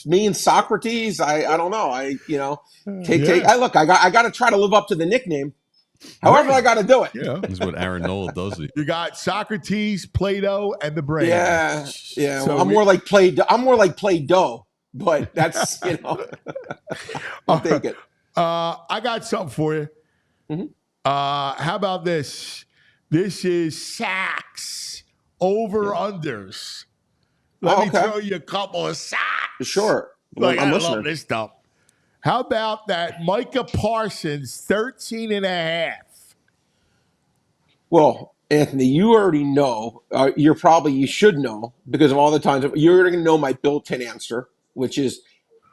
Me and Socrates. I don't know. I got to try to live up to the nickname. However, I got to do it. Yeah, this is what Aaron Nola does. You got Socrates, Plato, and the brain. Yeah. So I'm more like Play-Doh, but that's I'll take it. I got something for you. Mm-hmm. How about this? This is sacks over-unders. Let me throw you a couple of sacks. Sure. I love this stuff. How about that Micah Parsons, 13 and a half? Well, Anthony, you already know. You should know, because of all the times you're going to know my built-in answer, which is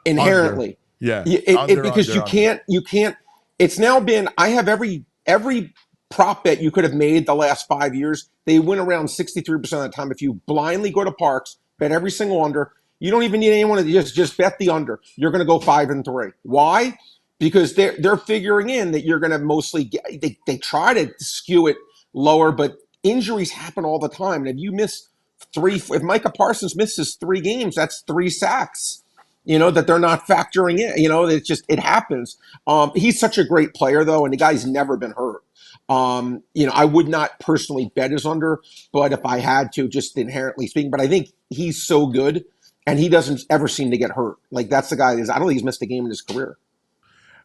inherently. Under. Yeah, because you can't. It's now been. I have every prop bet you could have made the last 5 years. They win around 63% of the time. If you blindly go to Parks, bet every single under, You don't even need anyone to just bet the under. You're going to go 5-3. Why? Because they're figuring in that you're going to mostly get, they try to skew it lower, but injuries happen all the time. And if you miss if Micah Parsons misses 3 games, that's 3 sacks. That they're not factoring in. It happens. He's such a great player though, and the guy's never been hurt. I would not personally bet his under, but if I had to, just inherently speaking, but I think he's so good and he doesn't ever seem to get hurt. Like that's the guy I don't think he's missed a game in his career.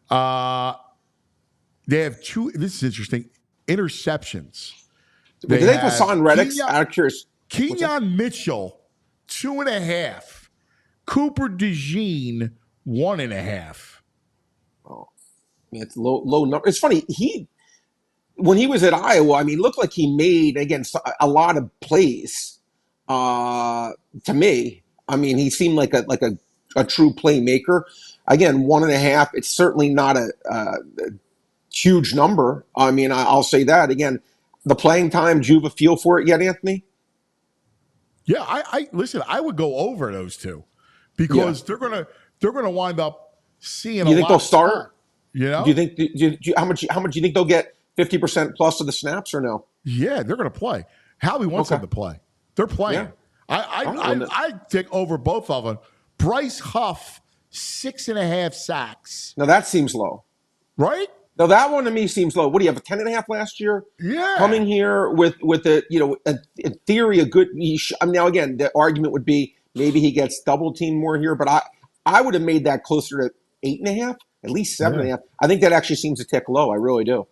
They have 2, this is interesting, interceptions. Do they have Hassan Reddick? Out of curious. Kenyon Mitchell, 2.5. Cooper DeJean, 1.5. Oh, it's low number. It's funny. When he was at Iowa, looked like he made, again, a lot of plays to me. He seemed like a true playmaker. Again, 1.5. It's certainly not a huge number. I'll say that. Again, the playing time, do you have a feel for it yet, Anthony? Yeah, I listen, I would go over those 2 because they're gonna wind up seeing you think they'll start? Time, Do you think how much do you think they'll get 50% plus of the snaps or no? Yeah, they're gonna play. Howie wants them to play. They're playing. Yeah. I take over both of them. Bryce Huff, 6.5 sacks. Now that seems low. Right? Now that one to me seems low. What do you have, a 10.5 last year? Yeah. Coming here with in theory, a good. Now again, the argument would be maybe he gets double teamed more here, but I would have made that closer to 8.5, at least 7.5. I think that actually seems a tick low. I really do. All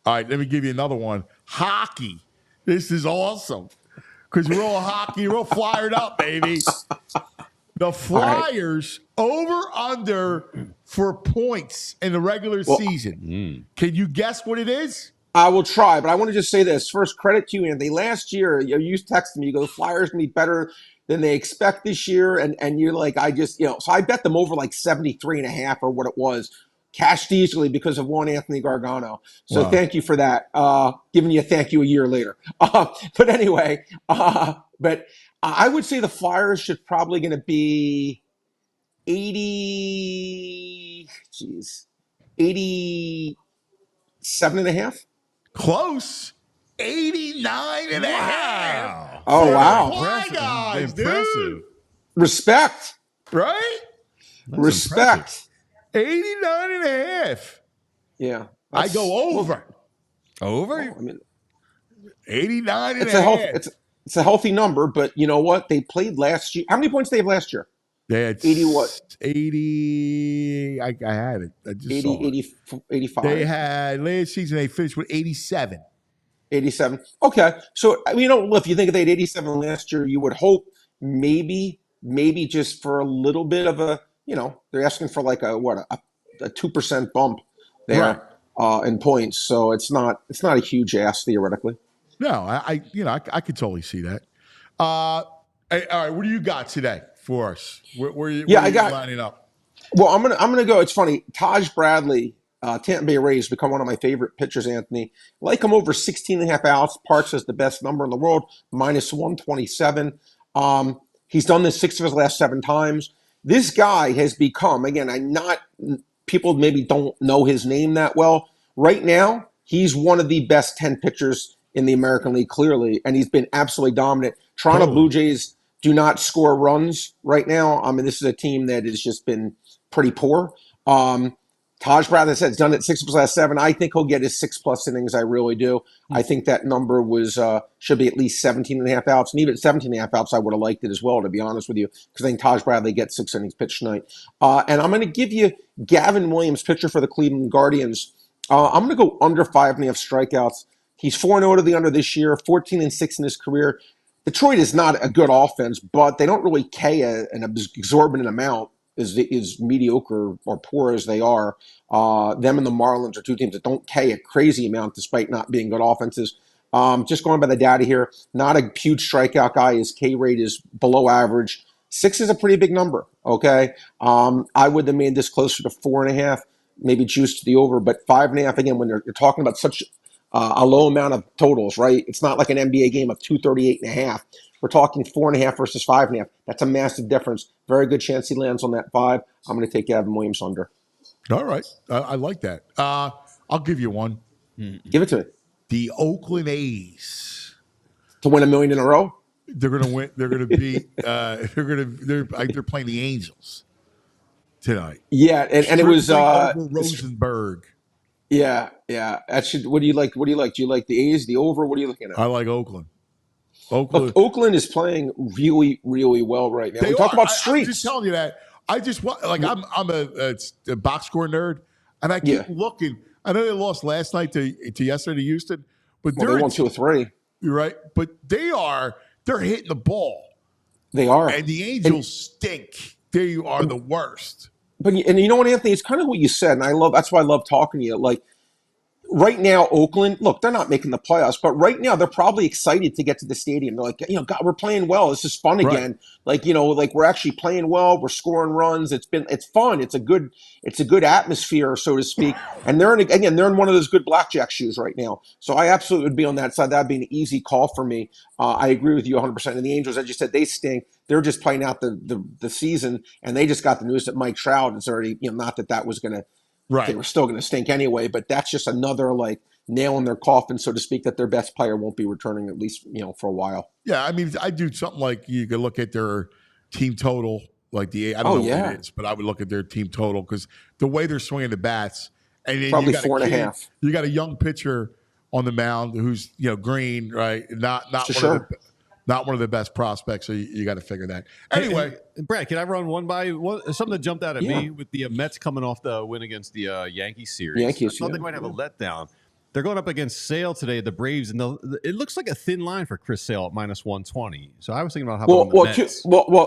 right, let me give you another one. Hockey. This is awesome because we're all hockey, we're all flyered up, baby. The Flyers over/under for points in the regular season. Can you guess what it is? I will try, but I want to just say this. First, credit to you, Anthony. Last year, you texted me, you go, the Flyers can be better than they expect this year. And you're like, so I bet them over like 73.5 or what it was. Cashed easily because of one Anthony Gargano. So thank you for that. Giving you a thank you a year later. But anyway, but I would say the Flyers should probably going to be 87.5. Close. 89.5. Wow. Oh, wow. Fly guys, impressive. dude. Respect. Right? That's Respect. 89.5. Yeah. I go over. Over? 89.5. It's a healthy number, but you know what? They played last year. How many points did they have last year? They had 80 what? 80. I had it. I just 80, saw it. 80, 85. They had last season. They finished with 87. 87. Okay. So, if you think they had 87 last year, you would hope maybe just for a little bit of a, they're asking for like a 2% bump there in points. So it's not a huge ask theoretically. No, I could totally see that. All right, what do you got today for us? Where are you lining up? Well, I'm gonna go. It's funny. Taj Bradley, Tampa Bay Rays, become one of my favorite pitchers. Anthony, like him over 16.5 outs. Parks is the best number in the world, -127. He's done this 6 of his last 7 times. This guy has become, again, people maybe don't know his name that well. Right now, he's one of the best 10 pitchers in the American League, clearly, and he's been absolutely dominant. Toronto Blue Jays do not score runs right now. This is a team that has just been pretty poor. Taj Bradley said, has done it 6 of his last 7. I think he'll get his 6+ innings. I really do. I think that number should be at least 17.5 outs. And even 17.5 outs, I would have liked it as well, to be honest with you, because I think Taj Bradley gets 6 innings pitched tonight. And I'm going to give you Gavin Williams, pitcher for the Cleveland Guardians. I'm going to go under 5.5 strikeouts. He's 4-0 to the under this year, 14-6 in his career. Detroit is not a good offense, but they don't really K an exorbitant amount. Is mediocre or poor as they are. Them and the Marlins are 2 teams that don't K a crazy amount despite not being good offenses. Just going by the data here, not a huge strikeout guy. His K rate is below average. 6 is a pretty big number, okay? I would have made this closer to 4.5, maybe juice to the over, but 5.5, again, when you're talking about such a low amount of totals, right? It's not like an NBA game of 238.5, We're talking 4.5 versus 5.5. That's a massive difference. Very good chance he lands on that 5. I'm going to take Gavin Williams under. All right. I like that. I'll give you one. Give it to me. The Oakland A's. To win $1 million in a row? They're going to win. They're going to beat. They're playing the Angels tonight. Yeah, and it was over Rosenberg. Yeah. That should. What do you like? What do you like? Do you like the A's, the over? What are you looking at? I like Oakland. Look, Oakland is playing really, really well right now. We talk about streaks. I'm just telling you that. I just want I'm a box score nerd, and I keep looking. I know they lost last night to yesterday to Houston, but they won 2 or 3. You're right, but they're hitting the ball. They are, and the Angels stink. They are the worst. But you know what, Anthony? It's kind of what you said, and that's why I love talking to you. Like right now, Oakland, look, they're not making the playoffs, but right now they're probably excited to get to the stadium. They're like, God, we're playing well. This is fun again. Right. Like we're actually playing well. We're scoring runs. It's fun. It's a good atmosphere, so to speak. And they're in one of those good blackjack shoes right now. So I absolutely would be on that side. That'd be an easy call for me. I agree with you 100%. And the Angels, as you said, they stink. They're just playing out the season, and they just got the news that Mike Trout is already, not that was going to. Right. They were still going to stink anyway, but that's just another nail in their coffin, so to speak, that their best player won't be returning at least, for a while. Yeah, I mean, I do something like you could look at their team total, I don't know what it is, but I would look at their team total because the way they're swinging the bats, and then probably 4.5. You got a young pitcher on the mound who's green, right? Not one of the best prospects, so you got to figure that. Anyway, hey, Brad, can I run one by something that jumped out at me with the Mets coming off the win against the Yankees series? I thought they might have a letdown. They're going up against Sale today, the Braves, and it looks like a thin line for Chris Sale at -120. So I was thinking about how about the Mets.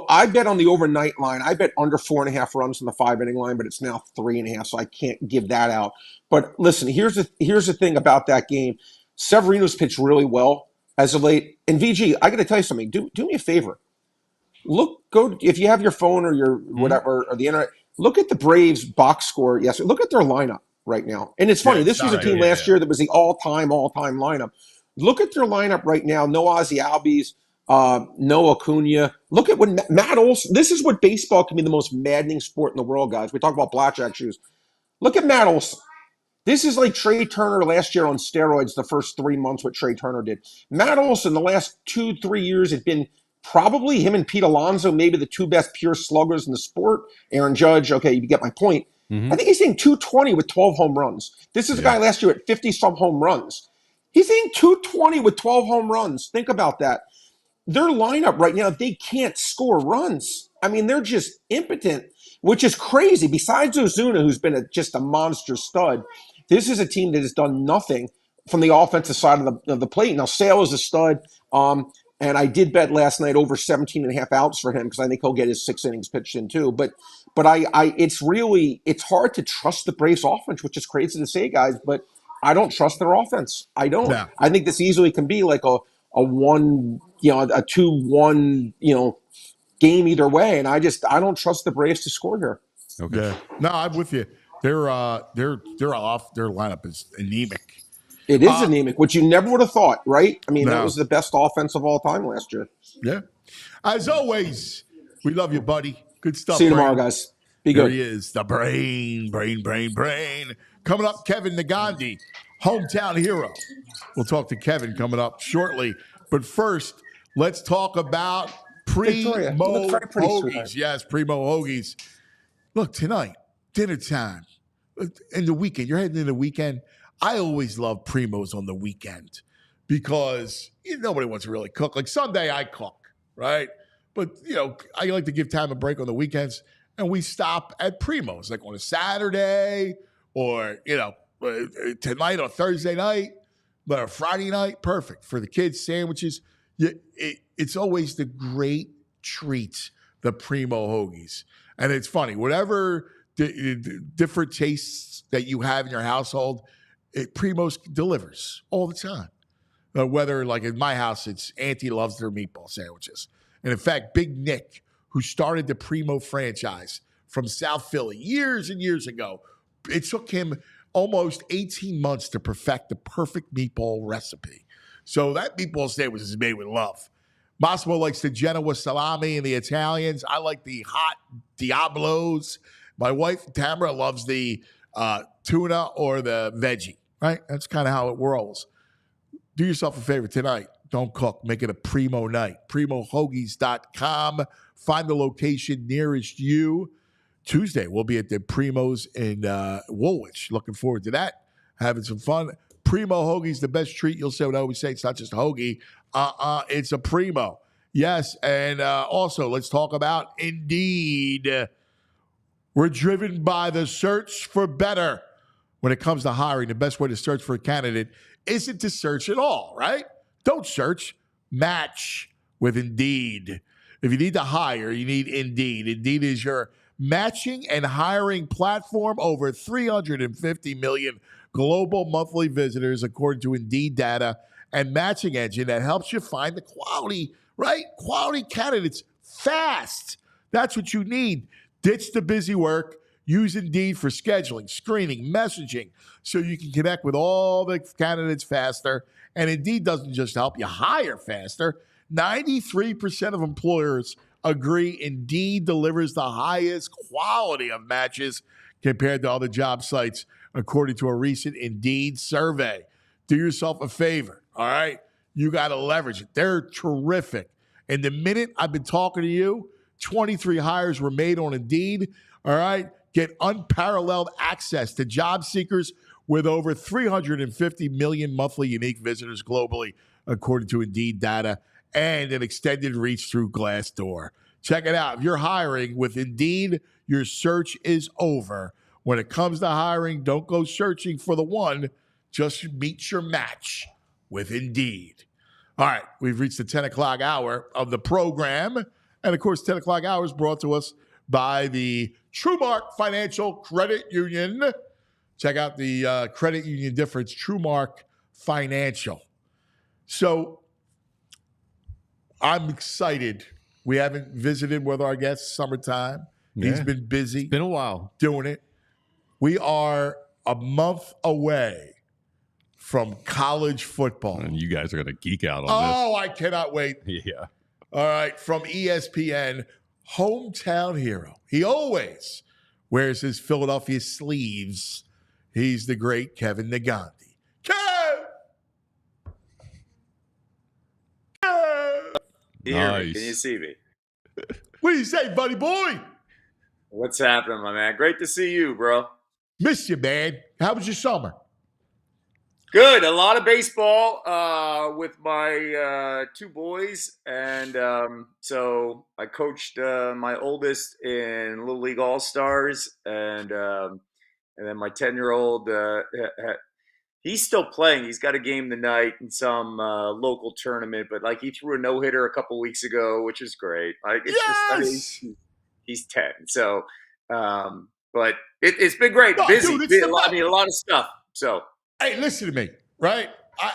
I bet on the overnight line. I bet under 4.5 runs on the 5-inning line, but it's now 3.5, so I can't give that out. But listen, here's the thing about that game. Severino's pitched really well as of late. And VG, I got to tell you something. Do me a favor. Go if you have your phone or your whatever or the internet. Look at the Braves box score yesterday. Look at their lineup right now. And it's funny. This was a team last year that was the all-time lineup. Look at their lineup right now. No Ozzie Albies, no Acuna. Look at what Matt Olson. This is what baseball can be the most maddening sport in the world, guys. We talk about blackjack shoes. Look at Matt Olson. This is like Trey Turner last year on steroids, the first 3 months, what Trey Turner did. Matt Olson, the last 2-3 years, had been probably him and Pete Alonso, maybe the 2 best pure sluggers in the sport. Aaron Judge, okay, you get my point. I think he's hitting 220 with 12 home runs. This is a guy last year at 50-some home runs. He's hitting 220 with 12 home runs. Think about that. Their lineup right now, they can't score runs. I mean, they're just impotent, which is crazy. Besides Ozuna, who's been just a monster stud, this is a team that has done nothing from the offensive side of the plate. Now, Sale is a stud, and I did bet last night over 17.5 outs for him because I think he'll get his 6 innings pitched in too. But it's hard to trust the Braves offense, which is crazy to say, guys, but I don't trust their offense. I don't. Yeah. I think this easily can be like a 2-1, game either way, and I don't trust the Braves to score here. Okay. Yeah. No, I'm with you. Their lineup is anemic. It is anemic, which you never would have thought, right? I mean, that was the best offense of all time last year. Yeah. As always, we love you, buddy. Good stuff. See you tomorrow, guys. Be good. There he is, the brain. Coming up, Kevin Negandhi, hometown hero. We'll talk to Kevin coming up shortly. But first, let's talk about Primo Hoagies. Yes, Primo Hoagies. Look, tonight, dinner time, in the weekend, you're heading into the weekend. I always love Primos on the weekend because nobody wants to really cook. Like Sunday, I cook, right? But, I like to give time a break on the weekends, and we stop at Primos, like on a Saturday or, tonight or Thursday night, but a Friday night, perfect. For the kids, sandwiches. It's always the great treats, the Primo Hoagies. And it's funny, whatever the different tastes that you have in your household, Primo's delivers all the time. Whether, like in my house, it's Auntie loves their meatball sandwiches. And in fact, Big Nick, who started the Primo franchise from South Philly years and years ago, it took him almost 18 months to perfect the perfect meatball recipe. So that meatball sandwich is made with love. Massimo likes the Genoa salami and the Italians. I like the hot Diablos. My wife, Tamara, loves the tuna or the veggie, right? That's kind of how it rolls. Do yourself a favor tonight. Don't cook. Make it a primo night. PrimoHoagies.com. Find the location nearest you. Tuesday, we'll be at the Primos in Woolwich. Looking forward to that. Having some fun. Primo Hoagies, the best treat. You'll say what I always say. It's not just a hoagie. It's a Primo. Yes, and also let's talk about Indeed. We're driven by the search for better. When it comes to hiring, the best way to search for a candidate isn't to search at all, right? Don't search. Match with Indeed. If you need to hire, you need Indeed. Indeed is your matching and hiring platform. Over 350 million global monthly visitors, according to Indeed data, and matching engine that helps you find the quality, right? Quality candidates fast. That's what you need. Ditch the busy work. Use Indeed for scheduling, screening, messaging, so you can connect with all the candidates faster. And Indeed doesn't just help you hire faster. 93% of employers agree Indeed delivers the highest quality of matches compared to other job sites, according to a recent Indeed survey. Do yourself a favor, all right? You got to leverage it. They're terrific. And the minute I've been talking to you, 23 hires were made on Indeed, all right? Get unparalleled access to job seekers with over 350 million monthly unique visitors globally, according to Indeed data, and an extended reach through Glassdoor. Check it out. If you're hiring with Indeed, your search is over. When it comes to hiring, don't go searching for the one. Just meet your match with Indeed. All right, we've reached the 10 o'clock hour of the program. And, of course, 10 o'clock hour is brought to us by the TrueMark Financial Credit Union. Check out the credit union difference, TrueMark Financial. So I'm excited. We haven't visited with our guest, summertime. Yeah. He's been busy. It's been a while. Doing it. We are a month away from college football. And you guys are going to geek out on Oh, I cannot wait. this. Yeah. All right, from ESPN, hometown hero. He always wears his Philadelphia sleeves. He's the great Kevin Negandhi. Nice. Can you see me? What do you say, buddy boy? What's happening, my man? Great to see you, bro. Miss you, man. How was your summer? Good. A lot of baseball with my two boys. And so I coached my oldest in Little League All-Stars. And then my 10-year-old, he's still playing. He's got a game tonight in some local tournament. But, like, he threw a no-hitter a couple weeks ago, which is great. Like, it's just, I mean, he's 10. So, but it's been great. No, Busy. dude, a lot of stuff. So. Hey, listen to me, right?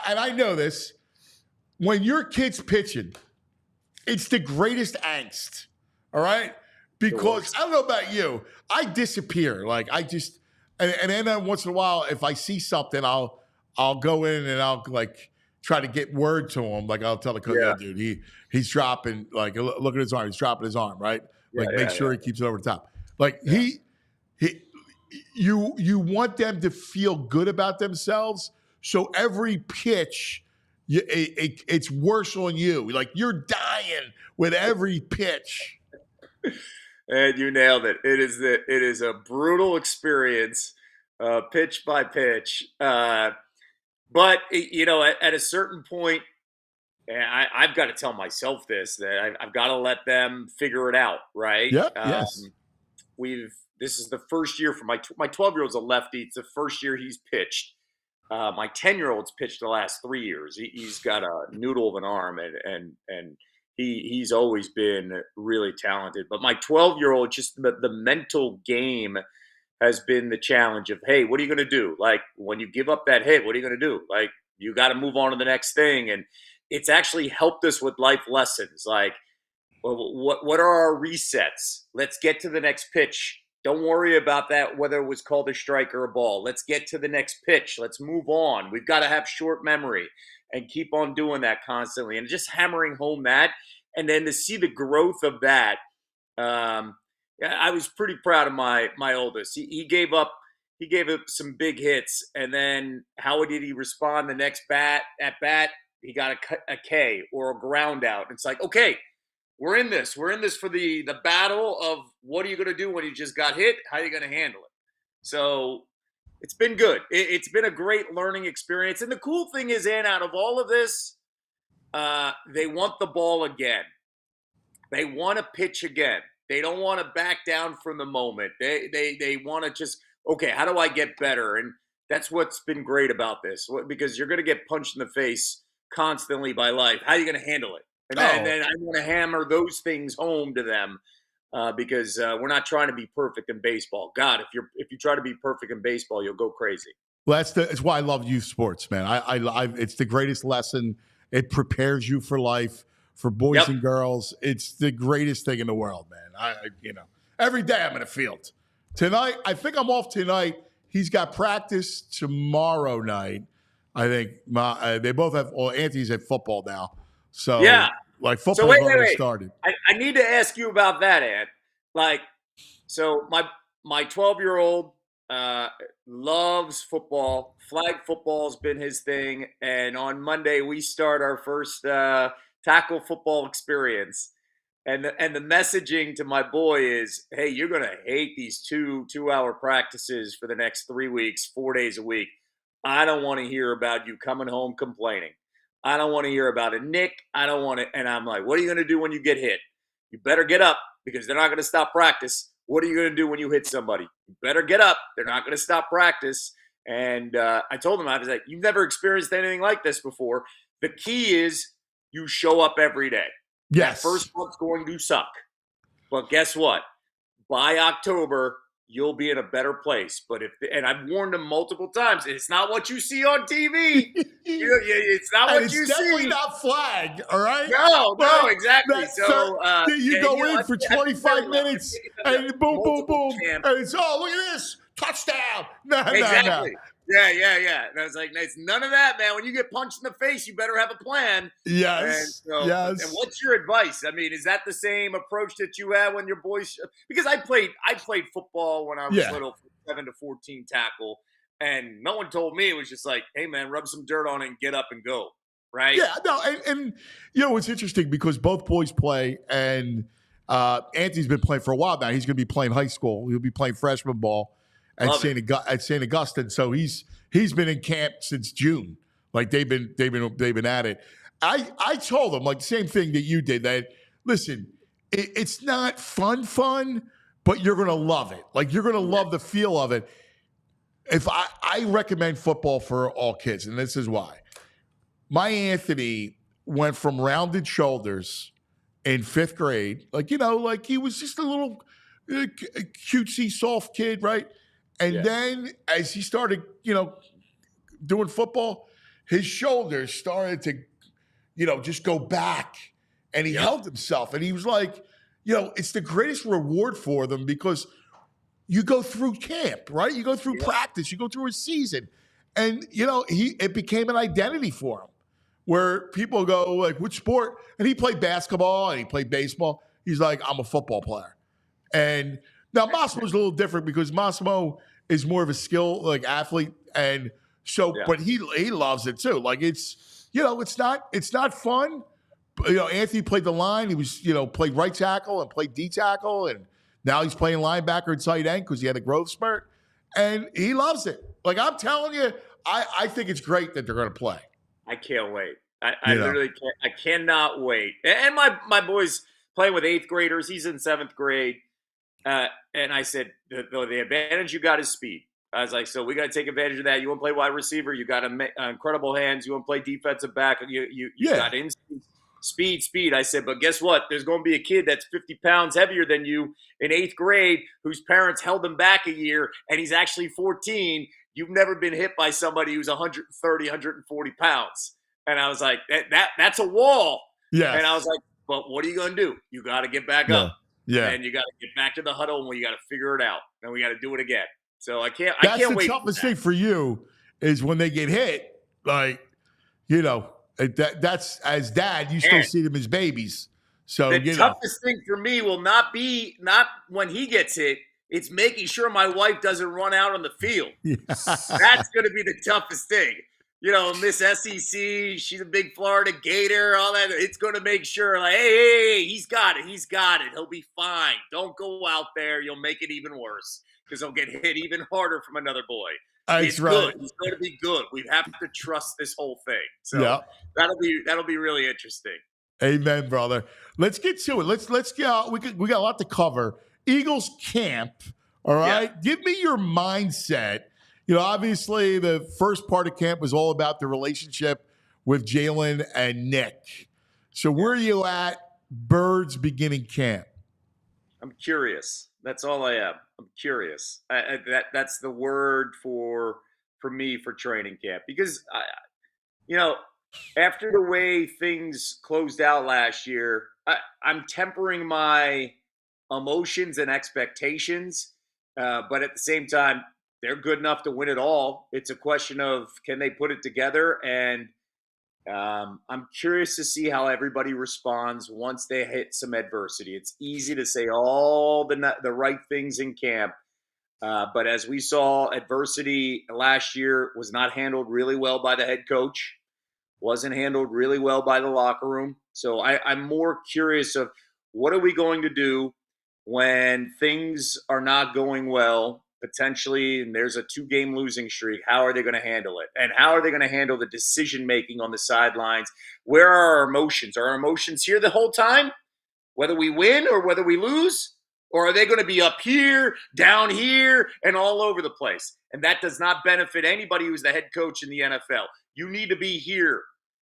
And I know this. When your kid's pitching, it's the greatest angst, all right? Because I don't know about you. I disappear. Like, I just – and then once in a while, if I see something, I'll go in and I'll, like, try to get word to him. Like, I'll tell the coach, "Oh, dude, he's dropping – like, look at his arm. He's dropping his arm, right? Like, make sure he keeps it over the top. Like, You want them to feel good about themselves, so every pitch, it's worse on you. Like, you're dying with every pitch. And you nailed it. It is a brutal experience, pitch by pitch. But you know, at a certain point, and I've got to tell myself this, that I've got to let them figure it out, right? Yeah. Yes. This is the first year for my 12-year-old's a lefty. It's the first year he's pitched. My 10-year-old's pitched the last 3 years. He's got a noodle of an arm, and he's always been really talented. But my 12-year-old, just the mental game has been the challenge of, hey, what are you going to do? Like, when you give up that hit, what are you going to do? Like, you got to move on to the next thing. And it's actually helped us with life lessons. Like, well, what are our resets? Let's get to the next pitch. Don't worry about that, whether it was called a strike or a ball. Let's get to the next pitch. Let's move on. We've got to have short memory. and keep on doing that constantly and just hammering home that. And then to see the growth of that, I was pretty proud of my oldest. He gave up some big hits, and then how did he respond the next at bat? He got a K or a ground out. It's like, okay, we're in this. We're in this for the battle of what are you going to do when you just got hit? How are you going to handle it? So it's been good. It's been a great learning experience. And the cool thing is, Ann, out of all of this, they want the ball again. They want to pitch again. They don't want to back down from the moment. They want to just, okay, how do I get better? And that's what's been great about this, because you're going to get punched in the face constantly by life. How are you going to handle it? And then I want to hammer those things home to them because we're not trying to be perfect in baseball. God, if you try to be perfect in baseball, you'll go crazy. Well, that's why I love youth sports, man. I it's the greatest lesson. It prepares you for life. For boys and girls, it's the greatest thing in the world, man. Every day I'm in the field. Tonight, I think I'm off tonight. He's got practice tomorrow night. I think they both have. Well, Anthony's at football now, so football's already started. I need to ask you about that, Ant. So my 12-year-old loves football. Flag football's been his thing, and on Monday we start our first tackle football experience. And the messaging to my boy is, hey, you're going to hate these 2-hour practices for the next 3 weeks, 4 days a week. I don't want to hear about you coming home complaining. I don't want to hear about a nick. I don't want to. And I'm like, what are you going to do when you get hit? You better get up because they're not going to stop practice. What are you going to do when you hit somebody? You better get up. They're not going to stop practice. And I told him, I was like, you've never experienced anything like this before. The key is you show up every day. Yes. That first month's going to suck. But guess what? By October, you'll be in a better place. But and I've warned them multiple times, it's not what you see on TV. It's not what you see. It's definitely not flag, all right? No, exactly. So you go in for 25 minutes and boom, boom, boom. And it's, look at this. Touchdown. No. Yeah. And I was like, it's none of that, man. When you get punched in the face, you better have a plan. Yes. And what's your advice? I mean, is that the same approach that you had when your boys? Because I played football when I was little, 7 to 14 tackle, and no one told me. It was just like, hey, man, rub some dirt on it and get up and go. Right? Yeah. No. And it's interesting because both boys play, and Anthony's been playing for a while now. He's going to be playing high school. He'll be playing freshman ball at St. Augustine. So he's been in camp since June. Like they've been at it. I told him like the same thing that you did, that listen, it's not fun, but you're gonna love it. Like you're gonna love the feel of it. If I recommend football for all kids, and this is why. My Anthony went from rounded shoulders in 5th grade, like he was just a little cutesy, soft kid, right? And then as he started, doing football, his shoulders started to, just go back, and he held himself. And he was like, it's the greatest reward for them because you go through camp, right? You go through practice, you go through a season. And, it became an identity for him where people go like, which sport? And he played basketball and he played baseball. He's like, I'm a football player. And now Massimo's a little different because Massimo is more of a skill athlete, and so but he loves it too. Like it's not fun. But, Anthony played the line. He was played right tackle and played D tackle, and now he's playing linebacker and tight end because he had a growth spurt, and he loves it. Like I'm telling you, I think it's great that they're going to play. I can't wait. I literally can't. I cannot wait. And my boy's playing with 8th graders. He's in 7th grade. And I said, the advantage you got is speed. I was like, so we got to take advantage of that. You want to play wide receiver? You got incredible hands. You want to play defensive back? You got instinct, speed. I said, but guess what? There's going to be a kid that's 50 pounds heavier than you in 8th grade whose parents held him back a year, and he's actually 14. You've never been hit by somebody who's 130, 140 pounds. And I was like, that's a wall. Yeah. And I was like, but what are you going to do? You got to get back up. Yeah, and you got to get back to the huddle, and you got to figure it out, and we got to do it again. So I can't That's wait. The toughest thing for you is when they get hit. Like, That's as dad, you still Man. see them as babies. So The toughest thing for me will not when he gets hit. It's making sure my wife doesn't run out on the field. That's going to be the toughest thing. Miss SEC, she's a big Florida Gator, all that. It's going to make sure, like, hey, he's got it. He's got it. He'll be fine. Don't go out there. You'll make it even worse because he'll get hit even harder from another boy. That's right. Good. He's going to be good. We have to trust this whole thing. So that'll be really interesting. Amen, brother. Let's get to it. Let's get. We got a lot to cover. Eagles camp. All right. Yeah. Give me your mindset. Obviously the first part of camp was all about the relationship with Jalen and Nick. So where are you at Birds beginning camp? I'm curious. That's all I am. I'm curious. That's the word for me for training camp because after the way things closed out last year, I'm tempering my emotions and expectations, but at the same time, they're good enough to win it all. It's a question of can they put it together, and I'm curious to see how everybody responds once they hit some adversity. It's easy to say all the right things in camp, but as we saw, adversity last year was not handled really well by the head coach, wasn't handled really well by the locker room. So I'm more curious of what are we going to do when things are not going well, potentially, and there's a 2-game losing streak. How are they going to handle it? And how are they going to handle the decision-making on the sidelines? Where are our emotions? Are our emotions here the whole time, whether we win or whether we lose? Or are they going to be up here, down here, and all over the place? And that does not benefit anybody who's the head coach in the NFL. You need to be here.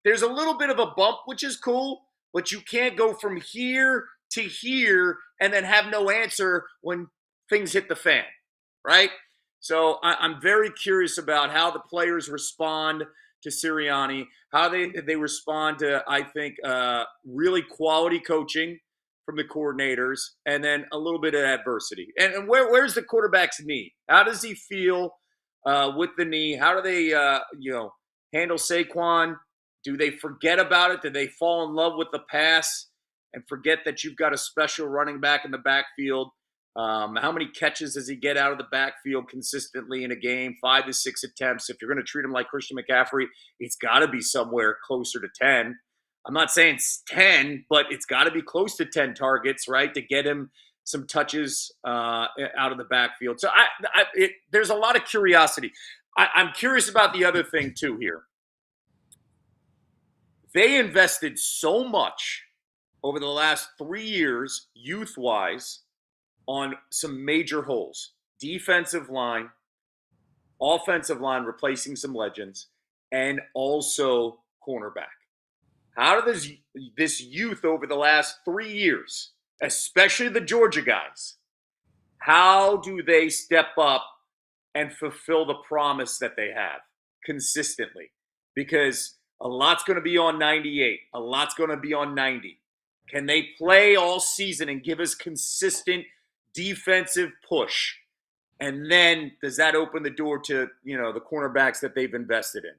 There's a little bit of a bump, which is cool, but you can't go from here to here and then have no answer when things hit the fan, right? So I'm very curious about how the players respond to Sirianni, how they respond to, I think, really quality coaching from the coordinators, and then a little bit of adversity. And where's the quarterback's knee? How does he feel with the knee? How do they, handle Saquon? Do they forget about it? Do they fall in love with the pass and forget that you've got a special running back in the backfield? How many catches does he get out of the backfield consistently in a game? 5 to 6 attempts. If you're going to treat him like Christian McCaffrey, it's got to be somewhere closer to 10. I'm not saying it's 10, but it's got to be close to 10 targets, right, to get him some touches out of the backfield. So there's a lot of curiosity. I'm curious about the other thing, too, here. They invested so much over the last 3 years, youth-wise, on some major holes. Defensive line, offensive line, replacing some legends, and also cornerback. How does this youth over the last 3 years, especially the Georgia guys, how do they step up and fulfill the promise that they have consistently? Because a lot's going to be on 98. A lot's going to be on 90. Can they play all season and give us consistent defensive push? And then does that open the door to, the cornerbacks that they've invested in?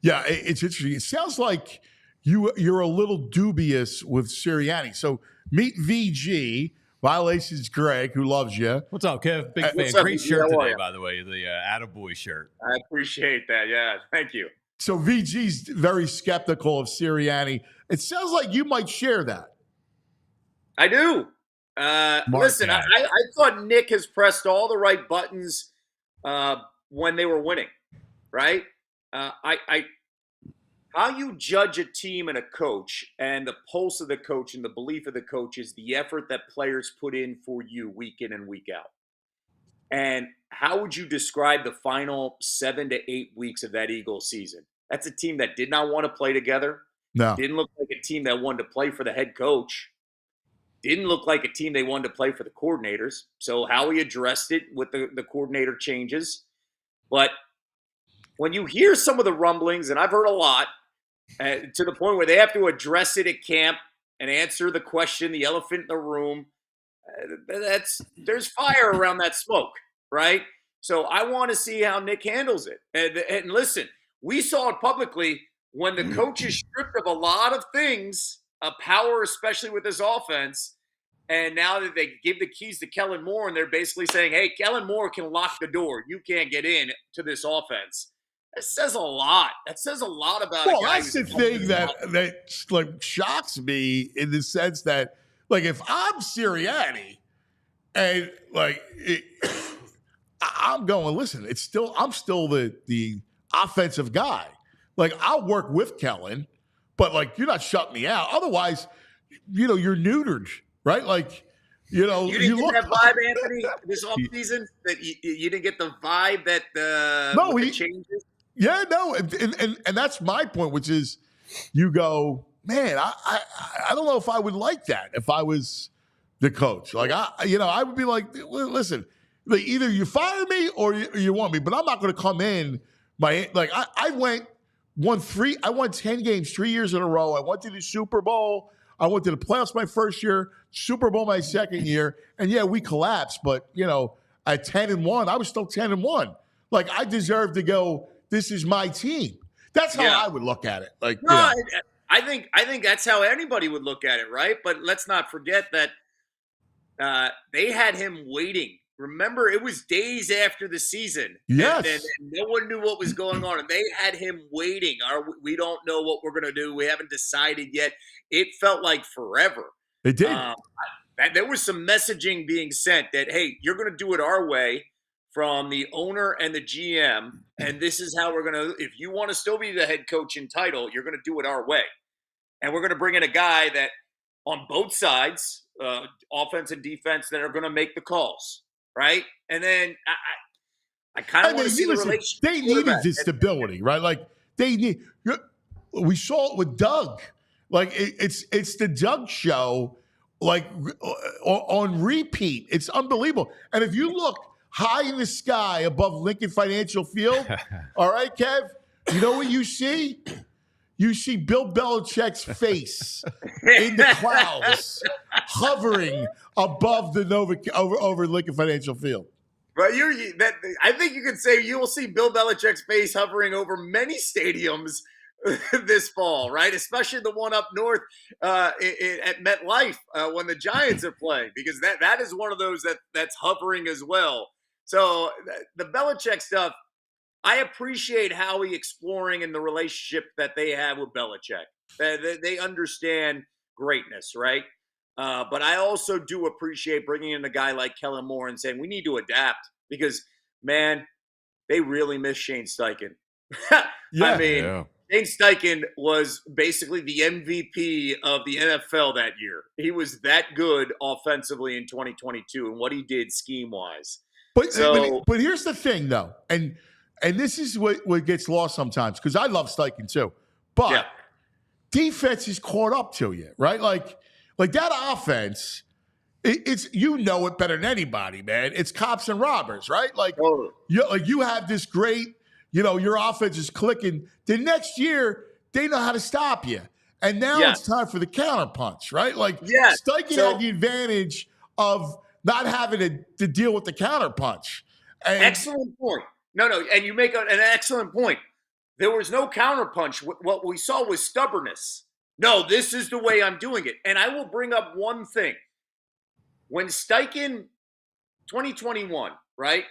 Yeah, it's interesting. It sounds like you're a little dubious with Sirianni. So meet VG, Violations Greg, who loves you. What's up, Kev? Big fan. Great shirt today, by the way, the Attaboy shirt. I appreciate that. Yeah, thank you. So VG's very skeptical of Sirianni. It sounds like you might share that. I do. Listen, I thought Nick has pressed all the right buttons when they were winning, right? How you judge a team and a coach and the pulse of the coach and the belief of the coach is the effort that players put in for you week in and week out. And how would you describe the final 7 to 8 weeks of that Eagles season? That's a team that did not want to play together. No. Didn't look like a team that wanted to play for the head coach. Didn't look like a team they wanted to play for the coordinators. So how he addressed it with the coordinator changes. But when you hear some of the rumblings, and I've heard a lot, to the point where they have to address it at camp and answer the question, the elephant in the room, there's fire around that smoke, right? So I want to see how Nick handles it. And listen, we saw it publicly when the coach is stripped of a lot of things, power, especially with this offense, and now that they give the keys to Kellen Moore, and they're basically saying, hey, Kellen Moore can lock the door. You can't get in to this offense. That says a lot. That says a lot about well, a guy. That's the thing that like shocks me in the sense that, like, if I'm Sirianni and like I'm going, listen, I'm still the offensive guy. Like, I'll work with Kellen, but like you're not shutting me out. Otherwise, you're neutered, right? Like, you didn't get that vibe, Anthony, this offseason? That you didn't get the vibe that the changes? Yeah, no, and that's my point, which is, you go, man, I don't know if I would like that if I was the coach. Like, I would be like, listen, like, either you fire me or you want me, but I'm not going to come in. I won 10 games 3 years in a row. I went to the Super Bowl. I went to the playoffs my first year, Super Bowl my second year, and yeah, we collapsed. But at 10-1, I was still 10-1. Like, I deserve to go. This is my team. That's how I would look at it. Like, no, I think that's how anybody would look at it, right? But let's not forget that they had him waiting. Remember, it was days after the season. Yes. And no one knew what was going on. And they had him waiting. We don't know what we're going to do. We haven't decided yet. It felt like forever. It did. There was some messaging being sent that, hey, you're going to do it our way from the owner and the GM. And this is how we're going to – if you want to still be the head coach in title, you're going to do it our way. And we're going to bring in a guy that on both sides, offense and defense, that are going to make the calls. Right, and then I kind of want to see the relationship. They needed this stability, right? Like, we saw it with Doug. Like, it's the Doug show, like, on repeat. It's unbelievable. And if you look high in the sky above Lincoln Financial Field, all right, Kev, you know what you see? You see Bill Belichick's face in the clouds, hovering above the over Lincoln Financial Field. But I think you could say you will see Bill Belichick's face hovering over many stadiums this fall, right? Especially the one up north at MetLife when the Giants are playing, because that is one of those that's hovering as well. So the Belichick stuff, I appreciate Howie exploring in the relationship that they have with Belichick. They understand greatness, right? But I also do appreciate bringing in a guy like Kellen Moore and saying we need to adapt because, man, they really miss Shane Steichen. Shane Steichen was basically the MVP of the NFL that year. He was that good offensively in 2022 and what he did scheme-wise. But here's the thing, though, and this is what gets lost sometimes, because I love Steichen too. But defense is caught up to you, right? Like that offense, it's it better than anybody, man. It's cops and robbers, right? Like, you have this great, your offense is clicking. The next year, they know how to stop you. And now it's time for the counterpunch, right? Like, Steichen had the advantage of not having to deal with the counterpunch. Excellent point. No, and you make an excellent point. There was no counterpunch. What we saw was stubbornness. No, this is the way I'm doing it. And I will bring up one thing. When Steichen, 2021, right,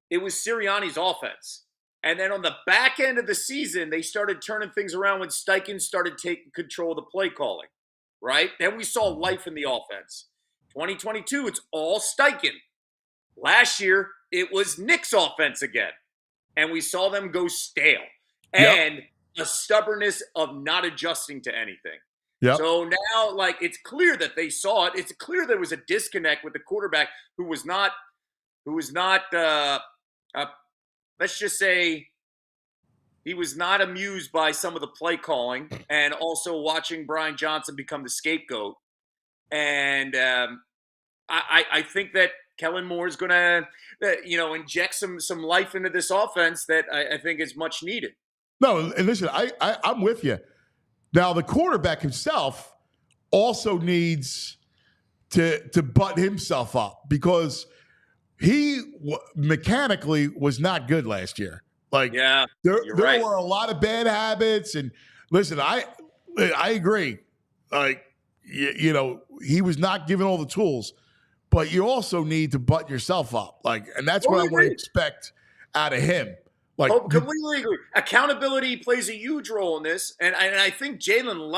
it was Sirianni's offense. And then on the back end of the season, they started turning things around when Steichen started taking control of the play calling, right? Then we saw life in the offense. 2022, it's all Steichen. Last year, it was Nick's offense again. And we saw them go stale. And a stubbornness of not adjusting to anything. Yep. So now, it's clear that they saw it. It's clear there was a disconnect with the quarterback who was not, let's just say, he was not amused by some of the play calling and also watching Brian Johnson become the scapegoat. And I think that Kellen Moore is going to, inject some life into this offense that I think is much needed. No, and listen, I'm with you. Now, the quarterback himself also needs to button himself up because he mechanically was not good last year. There were a lot of bad habits, and Listen, I agree. Like, he was not given all the tools, but you also need to button yourself up. Like, and that's what I want to expect out of him. Like, completely agree. Accountability plays a huge role in this, and I think Jalen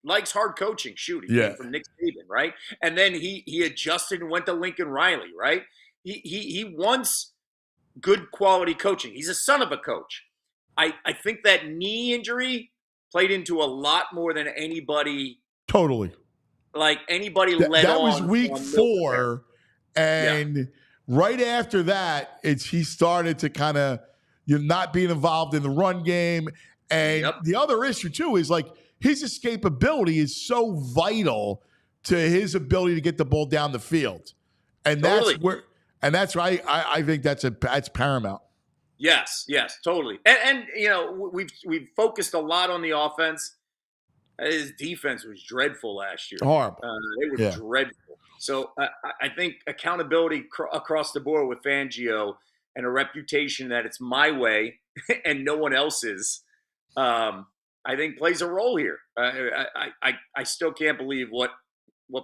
likes hard coaching. Shoot, he came from Nick Saban, right? And then he adjusted and went to Lincoln Riley, right? He wants good quality coaching. He's a son of a coach. I think that knee injury played into a lot more than anybody. Totally. Like anybody let on. That was week 4, and right after that, he started to kind of not being involved in the run game. And the other issue too is like his escapability is so vital to his ability to get the ball down the field, and that's where I think that's paramount. Yes, totally. And we've focused a lot on the offense. His defense was dreadful last year. Horrible. It was dreadful. So I think accountability across the board with Fangio and a reputation that it's my way and no one else's, I think plays a role here. I still can't believe what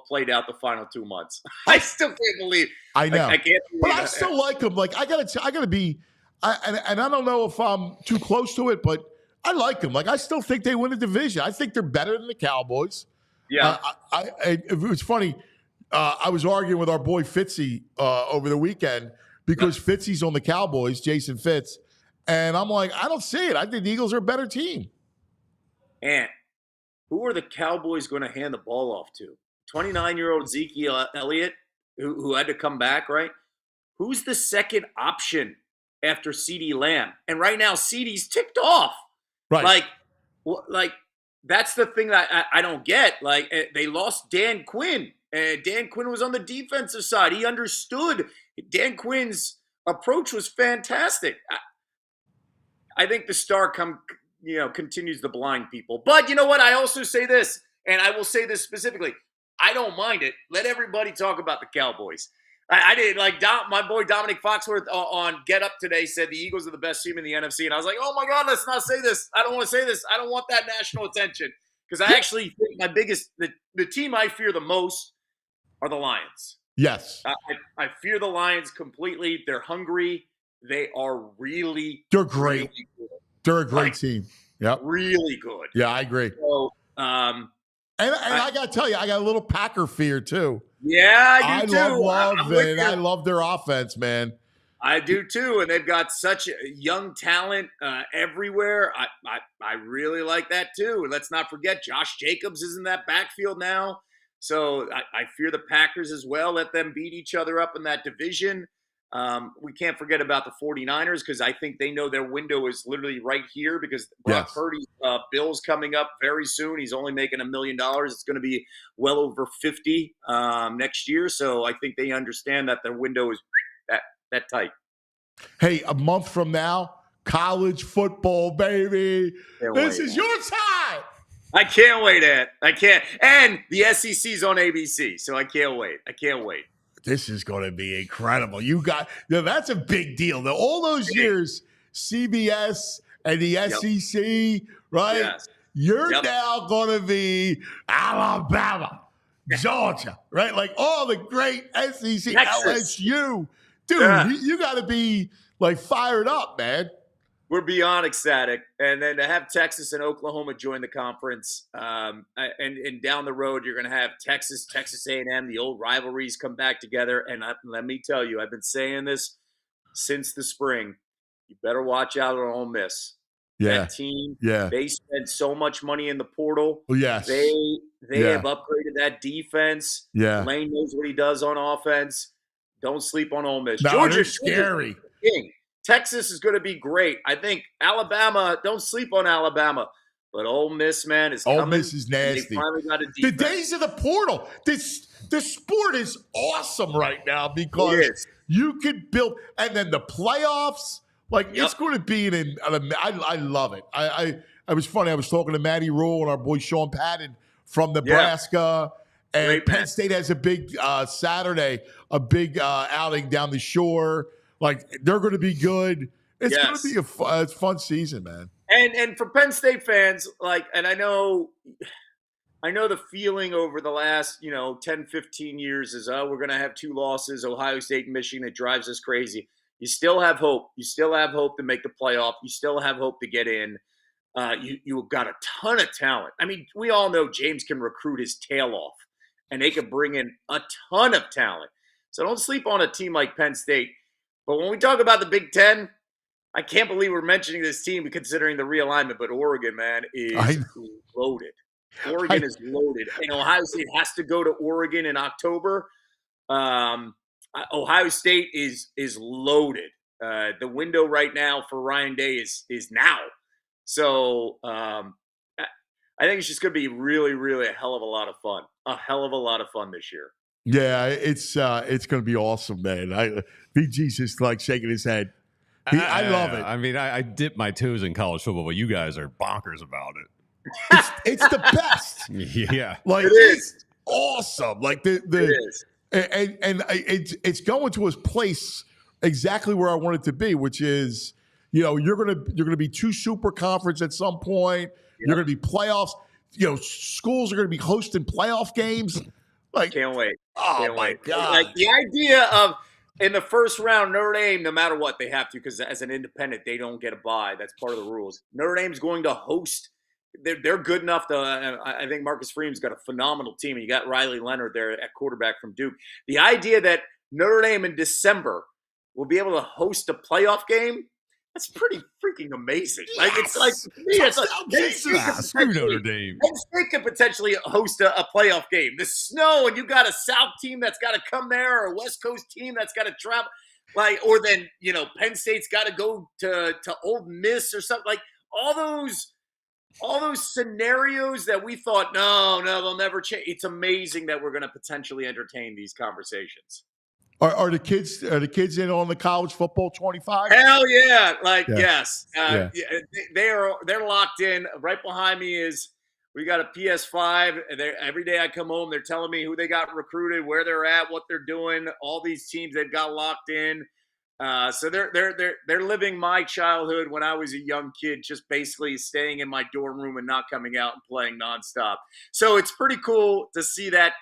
played out the final 2 months. I still can't believe. I know. I can't believe but I still like him. Like I gotta be. And I don't know if I'm too close to it, but I like them. Like, I still think they win a division. I think they're better than the Cowboys. Yeah. It was funny. I was arguing with our boy Fitzy over the weekend because Fitzy's on the Cowboys, Jason Fitz. And I'm like, I don't see it. I think the Eagles are a better team. And who are the Cowboys going to hand the ball off to? 29-year-old Ezekiel Elliott, who had to come back, right? Who's the second option after CeeDee Lamb? And right now, CeeDee's ticked off. Right. Like that's the thing that I don't get. Like, they lost Dan Quinn. And Dan Quinn was on the defensive side. He understood. Dan Quinn's approach was fantastic. I think the star continues to blind people. But you know what? I also say this, and I will say this specifically. I don't mind it. Let everybody talk about the Cowboys. I did. Like my boy Dominic Foxworth on Get Up today said the Eagles are the best team in the NFC. And I was like, oh, my God, let's not say this. I don't want to say this. I don't want that national attention. Because I actually think my biggest – the team I fear the most are the Lions. Yes. I fear the Lions completely. They're hungry. They are really – They're great. Really good. They're a great team. Yep. Really good. Yeah, I agree. So, and I got to tell you, I got a little Packer fear too. Yeah, I do too. I love their offense, man. I do too, and they've got such young talent everywhere. I really like that too. And let's not forget, Josh Jacobs is in that backfield now. So I fear the Packers as well. Let them beat each other up in that division. We can't forget about the 49ers because I think they know their window is literally right here because Brock Purdy's bill's coming up very soon. He's only making $1 million. It's going to be well over 50 next year. So I think they understand that their window is that tight. Hey, a month from now, college football, baby. This is your time. I can't wait, Ed. I can't. And the SEC's on ABC, so I can't wait. This is going to be incredible. That's a big deal. Now, all those years, CBS and the SEC, right? Yes. You're now going to be Alabama, Georgia, right? Like all the great SEC, Texas. LSU. Dude, you got to be like fired up, man. We're beyond ecstatic. And then to have Texas and Oklahoma join the conference, and down the road, you're going to have Texas A&M, the old rivalries come back together. And let me tell you, I've been saying this since the spring. You better watch out on Ole Miss. Yeah. That team, they spend so much money in the portal. Oh, yes. They have upgraded that defense. Yeah. Lane knows what he does on offense. Don't sleep on Ole Miss. No, Georgia's scary. Texas is going to be great. I think Alabama, don't sleep on Alabama. But Ole Miss, man, is coming. Ole Miss is nasty. They finally got a defense. The days of the portal. The sport is awesome right now because you could build – and then the playoffs. Like, it's going to be I love it. I was funny. I was talking to Matty Rule and our boy Sean Patton from Nebraska. And great, Penn State has a big Saturday, a big outing down the shore. Like, they're going to be good. It's going to be a fun season, man. And for Penn State fans, and I know the feeling over the last, 10, 15 years is, we're going to have 2 losses, Ohio State and Michigan. It drives us crazy. You still have hope. You still have hope to make the playoff. You still have hope to get in. You've got a ton of talent. I mean, we all know James can recruit his tail off, and they could bring in a ton of talent. So don't sleep on a team like Penn State. But when we talk about the Big Ten, I can't believe we're mentioning this team considering the realignment, but Oregon, man, is loaded. Oregon is loaded. And Ohio State has to go to Oregon in October. Ohio State is loaded. The window right now for Ryan Day is now. So I think it's just going to be really, really a hell of a lot of fun. A hell of a lot of fun this year. Yeah, it's going to be awesome, man. BG's just like shaking his head. I love it. I mean, I dip my toes in college football, but you guys are bonkers about it. It's the best. Yeah, like it is. It's awesome. Like it is. And it's going to a place exactly where I want it to be, which is, you're gonna be 2 super conference at some point. Yep. You're gonna be playoffs. Schools are gonna be hosting playoff games. Like, can't wait. Oh can't my wait. God! Like the idea of in the first round, Notre Dame, no matter what, they have to, because as an independent, they don't get a bye. That's part of the rules. Notre Dame's going to host. They're good enough to. I think Marcus Freeman's got a phenomenal team. And you got Riley Leonard there at quarterback from Duke. The idea that Notre Dame in December will be able to host a playoff game, that's pretty freaking amazing. Like, it's like, to me, it's like Notre Dame. Penn State could potentially host a playoff game. The snow, and you got a South team that's got to come there, or a West Coast team that's got to travel. Or then, Penn State's got to go to Ole Miss or something. Like, all those scenarios that we thought, no, they'll never change. It's amazing that we're going to potentially entertain these conversations. Are the kids in on the college football 25? Hell yeah! Yes, Yeah. they're locked in. Right behind me is we got a PS5. Every day I come home, they're telling me who they got recruited, where they're at, what they're doing. All these teams they've got locked in. So they're living my childhood when I was a young kid, just basically staying in my dorm room and not coming out and playing nonstop. So it's pretty cool to see that,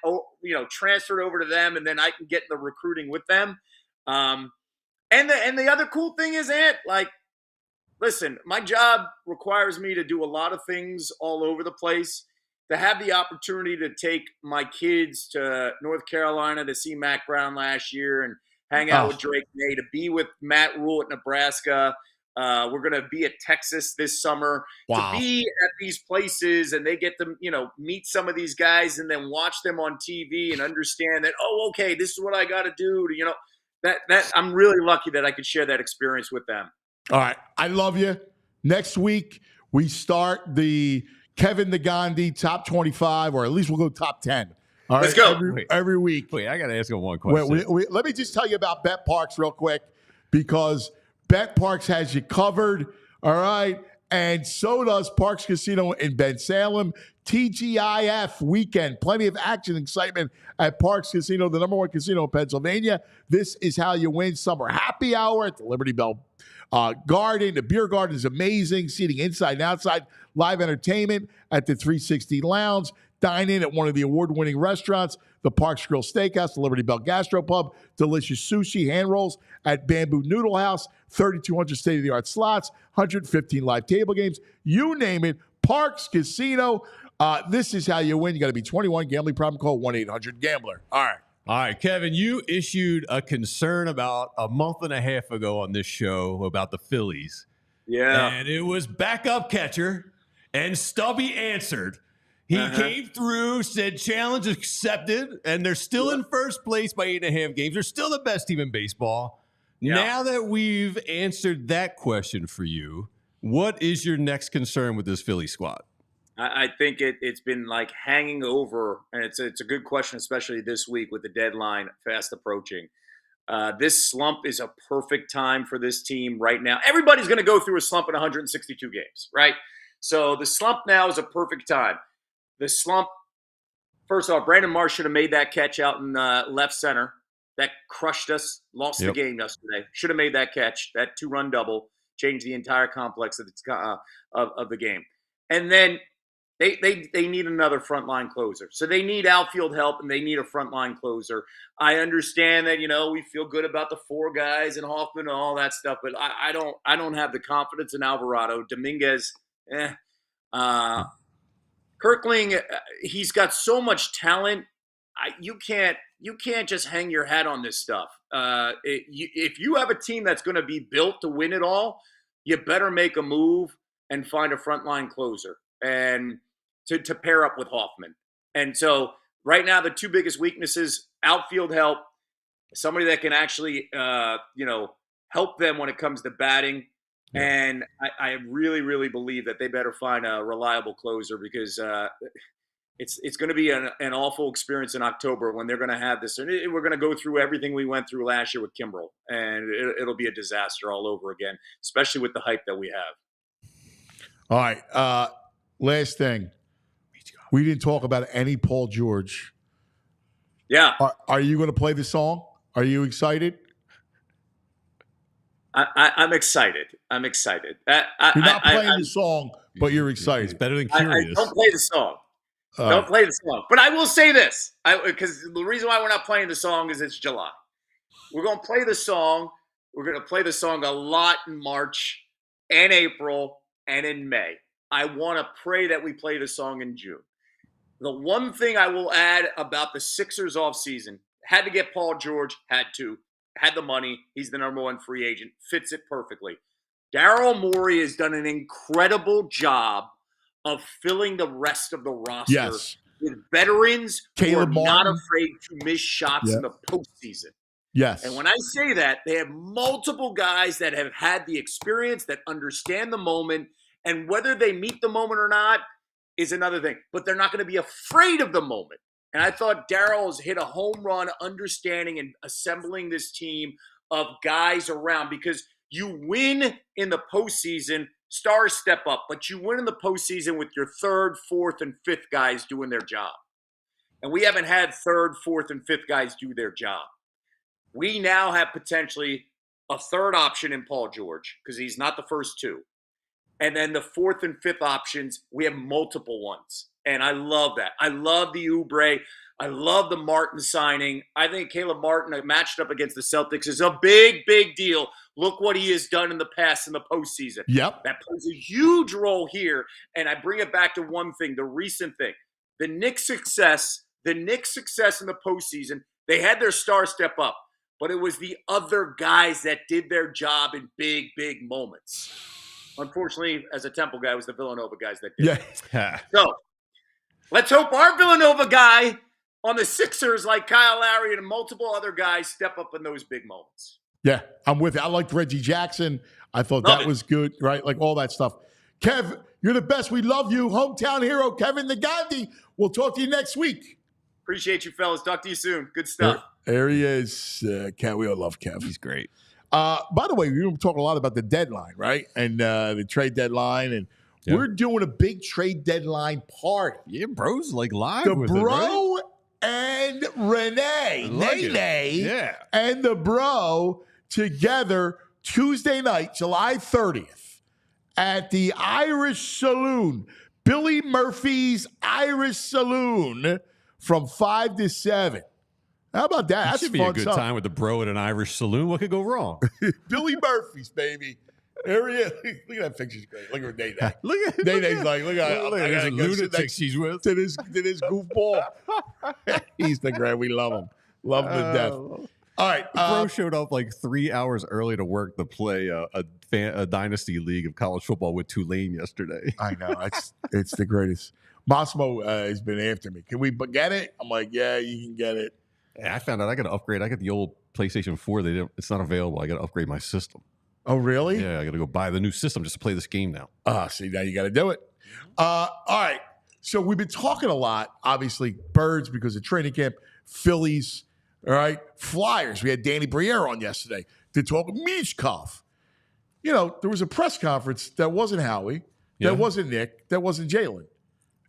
transferred over to them, and then I can get the recruiting with them. And the other cool thing is, listen, my job requires me to do a lot of things all over the place. To have the opportunity to take my kids to North Carolina to see Mac Brown last year and hang out with Drake May, to be with Matt Rule at Nebraska. We're going to be at Texas this summer. Wow. To be at these places, and they get to, meet some of these guys and then watch them on TV and understand that, okay, this is what I got to do. That I'm really lucky that I could share that experience with them. All right. I love you. Next week, we start the Kevin Negandhi top 25, or at least we'll go top 10. All Let's right, go. Every week. Wait, I got to ask him one question. Let me just tell you about Bet Parks real quick, because Bet Parks has you covered, all right? And so does Parks Casino in Ben Salem. TGIF weekend. Plenty of action and excitement at Parks Casino, the #1 casino in Pennsylvania. This is how you win summer happy hour at the Liberty Bell Garden. The beer garden is amazing. Seating inside and outside. Live entertainment at the 360 Lounge. Dine in at one of the award-winning restaurants, the Parks Grill Steakhouse, the Liberty Bell Gastropub, delicious sushi, hand rolls at Bamboo Noodle House, 3,200 state-of-the-art slots, 115 live table games. You name it, Parks Casino. This is how you win. You got to be 21. Gambling problem, call 1-800-GAMBLER. All right, Kevin, you issued a concern about a month and a half ago on this show about the Phillies. Yeah. And it was backup catcher, and Stubby answered. He came through, said challenge accepted, and they're still in first place by 8.5 games. They're still the best team in baseball. Yeah. Now that we've answered that question for you, what is your next concern with this Philly squad? I think it's been like hanging over, and it's a good question, especially this week with the deadline fast approaching. This slump is a perfect time for this team right now. Everybody's going to go through a slump in 162 games, right? So the slump now is a perfect time. The slump, first off, Brandon Marsh should have made that catch out in left center. That crushed us, lost the game yesterday. Should have made that catch, that 2-run double. change the entire complex of the game. And then they need another frontline closer. So they need outfield help, and they need a frontline closer. I understand that, we feel good about the 4 guys and Hoffman and all that stuff, but I don't have the confidence in Alvarado. Dominguez, Kirkling, he's got so much talent. You can't just hang your hat on this stuff. If you have a team that's going to be built to win it all, you better make a move and find a frontline closer and to pair up with Hoffman. And so right now, the 2 biggest weaknesses: outfield help, somebody that can actually help them when it comes to batting. Yeah. And I really, really believe that they better find a reliable closer, because it's going to be an awful experience in October when they're going to have this. And we're going to go through everything we went through last year with Kimbrel, and it'll be a disaster all over again, especially with the hype that we have. All right. Last thing. We didn't talk about any Paul George. Yeah. Are you going to play the song? Are you excited? I'm excited. I'm excited. You're not playing the song, but you're excited. It's better than curious. Don't play the song. Don't play the song. But I will say this, because the reason why we're not playing the song is it's July. We're going to play the song. We're going to play the song a lot in March and April and in May. I want to pray that we play the song in June. The one thing I will add about the Sixers offseason, had to get Paul George, had the money. He's the number 1 free agent. Fits it perfectly. Daryl Morey has done an incredible job of filling the rest of the roster with veterans who are not afraid to miss shots in the postseason. Yes. And when I say that, they have multiple guys that have had the experience, that understand the moment, and whether they meet the moment or not is another thing. But they're not going to be afraid of the moment. And I thought Daryl has hit a home run understanding and assembling this team of guys around, because you win in the postseason, stars step up, but you win in the postseason with your 3rd, 4th, and 5th guys doing their job. And we haven't had 3rd, 4th, and 5th guys do their job. We now have potentially a 3rd option in Paul George, because he's not the first 2. And then the 4th and 5th options, we have multiple ones. And I love that. I love the Oubre. I love the Martin signing. I think Caleb Martin matched up against the Celtics is a big, big deal. Look what he has done in the past in the postseason. Yep. That plays a huge role here. And I bring it back to one thing, the recent thing. The Knicks' success in the postseason, they had their star step up, but it was the other guys that did their job in big, big moments. Unfortunately, as a Temple guy, it was the Villanova guys that did it. Yeah. So let's hope our Villanova guy on the Sixers, like Kyle Lowry and multiple other guys, step up in those big moments. Yeah, I'm with you. I liked Reggie Jackson. I thought that was good, right? Like all that stuff. Kev, you're the best. We love you. Hometown hero, Kevin Negandhi. We'll talk to you next week. Appreciate you, fellas. Talk to you soon. Good stuff. There he is. Kev, we all love Kev. He's great. By the way, we were talking a lot about the deadline, right? And the trade deadline. And we're doing a big trade deadline party. Yeah, bro's like live the with bro it, right? And Renee, Nene, and the bro together Tuesday night, July 30th at the Irish Saloon, Billy Murphy's Irish Saloon from 5 to 7. How about that? That should be a good time with the bro at an Irish saloon. What could go wrong? Billy Murphy's, baby. There he is. Look at that picture. Great. Look at Nene. Look at Nene's like, look at a lunatic she's with. To this goofball. He's the great. We love him. Love him to death. All right. Bro showed up like 3 hours early to work to play a dynasty league of college football with Tulane yesterday. I know. It's the greatest. Massimo has been after me. Can we get it? I'm like, yeah, you can get it. Yeah, I found out I got to upgrade. I got the old PlayStation 4. It's not available. I got to upgrade my system. Oh, really? Yeah, I got to go buy the new system just to play this game now. See, now you got to do it. All right. So we've been talking a lot, obviously, Birds because of training camp, Phillies, all right, Flyers. We had Danny Briere on yesterday to talk Mishkov. You know, there was a press conference that wasn't Howie, that wasn't Nick, that wasn't Jalen.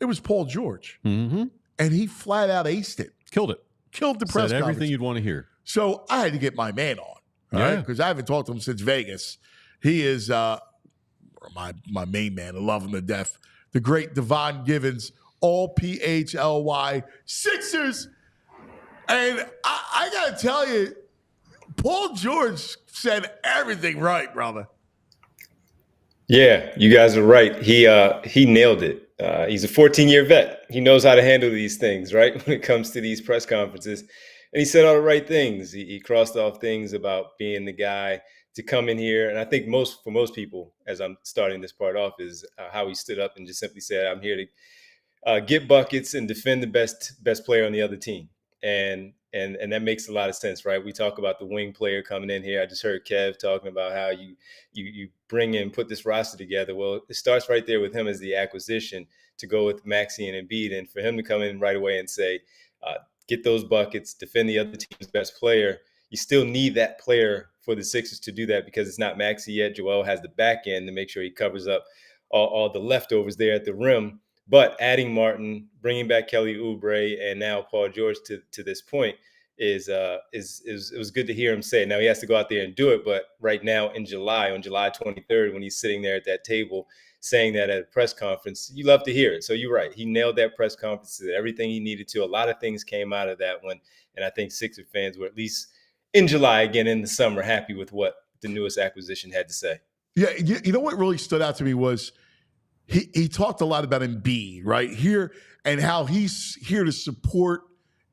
It was Paul George. Mm-hmm. And he flat out aced it. Killed it. Killed the press conference. Said everything conference. you'd want to hear. So I had to get my man on. All right, because I haven't talked to him since Vegas. He is my main man. I love him to death. The great Devon Givens, all PHLY Sixers. And I got to tell you, Paul George said everything right, brother. Yeah, you guys are right. He nailed it. He's a 14-year vet. He knows how to handle these things, right? When it comes to these press conferences. And he said all the right things. He crossed off things about being the guy to come in here. And I think for most people, as I'm starting this part off, is how he stood up and just simply said, I'm here to get buckets and defend the best player on the other team. And that makes a lot of sense, right? We talk about the wing player coming in here. I just heard Kev talking about how you bring in, put this roster together. Well, it starts right there with him as the acquisition to go with Maxey and Embiid, and for him to come in right away and say, get those buckets, defend the other team's best player. You still need that player for the Sixers to do that because it's not Maxey yet. Joel has the back end to make sure he covers up all the leftovers there at the rim. But adding Martin, bringing back Kelly Oubre, and now Paul George to this point is it was good to hear him say. Now he has to go out there and do it, but right now on July 23rd, when he's sitting there at that table saying that at a press conference, you love to hear it. So you're right. He nailed that press conference, did everything he needed to. A lot of things came out of that one, and I think Sixer fans were at least in July, again in the summer, happy with what the newest acquisition had to say. Yeah, you know what really stood out to me was he talked a lot about Embiid, right? Here, and how he's here to support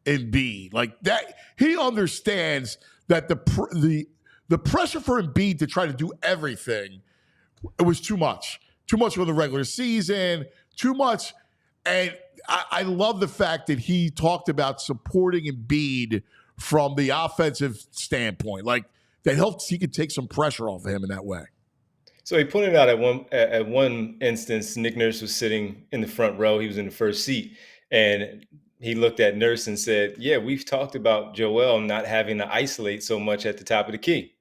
Embiid. Like that, he understands that the pressure for Embiid to try to do everything, it was too much. Too much for the regular season, too much. And I love the fact that he talked about supporting Embiid from the offensive standpoint. Like that helps, he could take some pressure off of him in that way. So he pointed out at one instance, Nick Nurse was sitting in the front row. He was in the first seat, and he looked at Nurse and said, "Yeah, we've talked about Joel not having to isolate so much at the top of the key."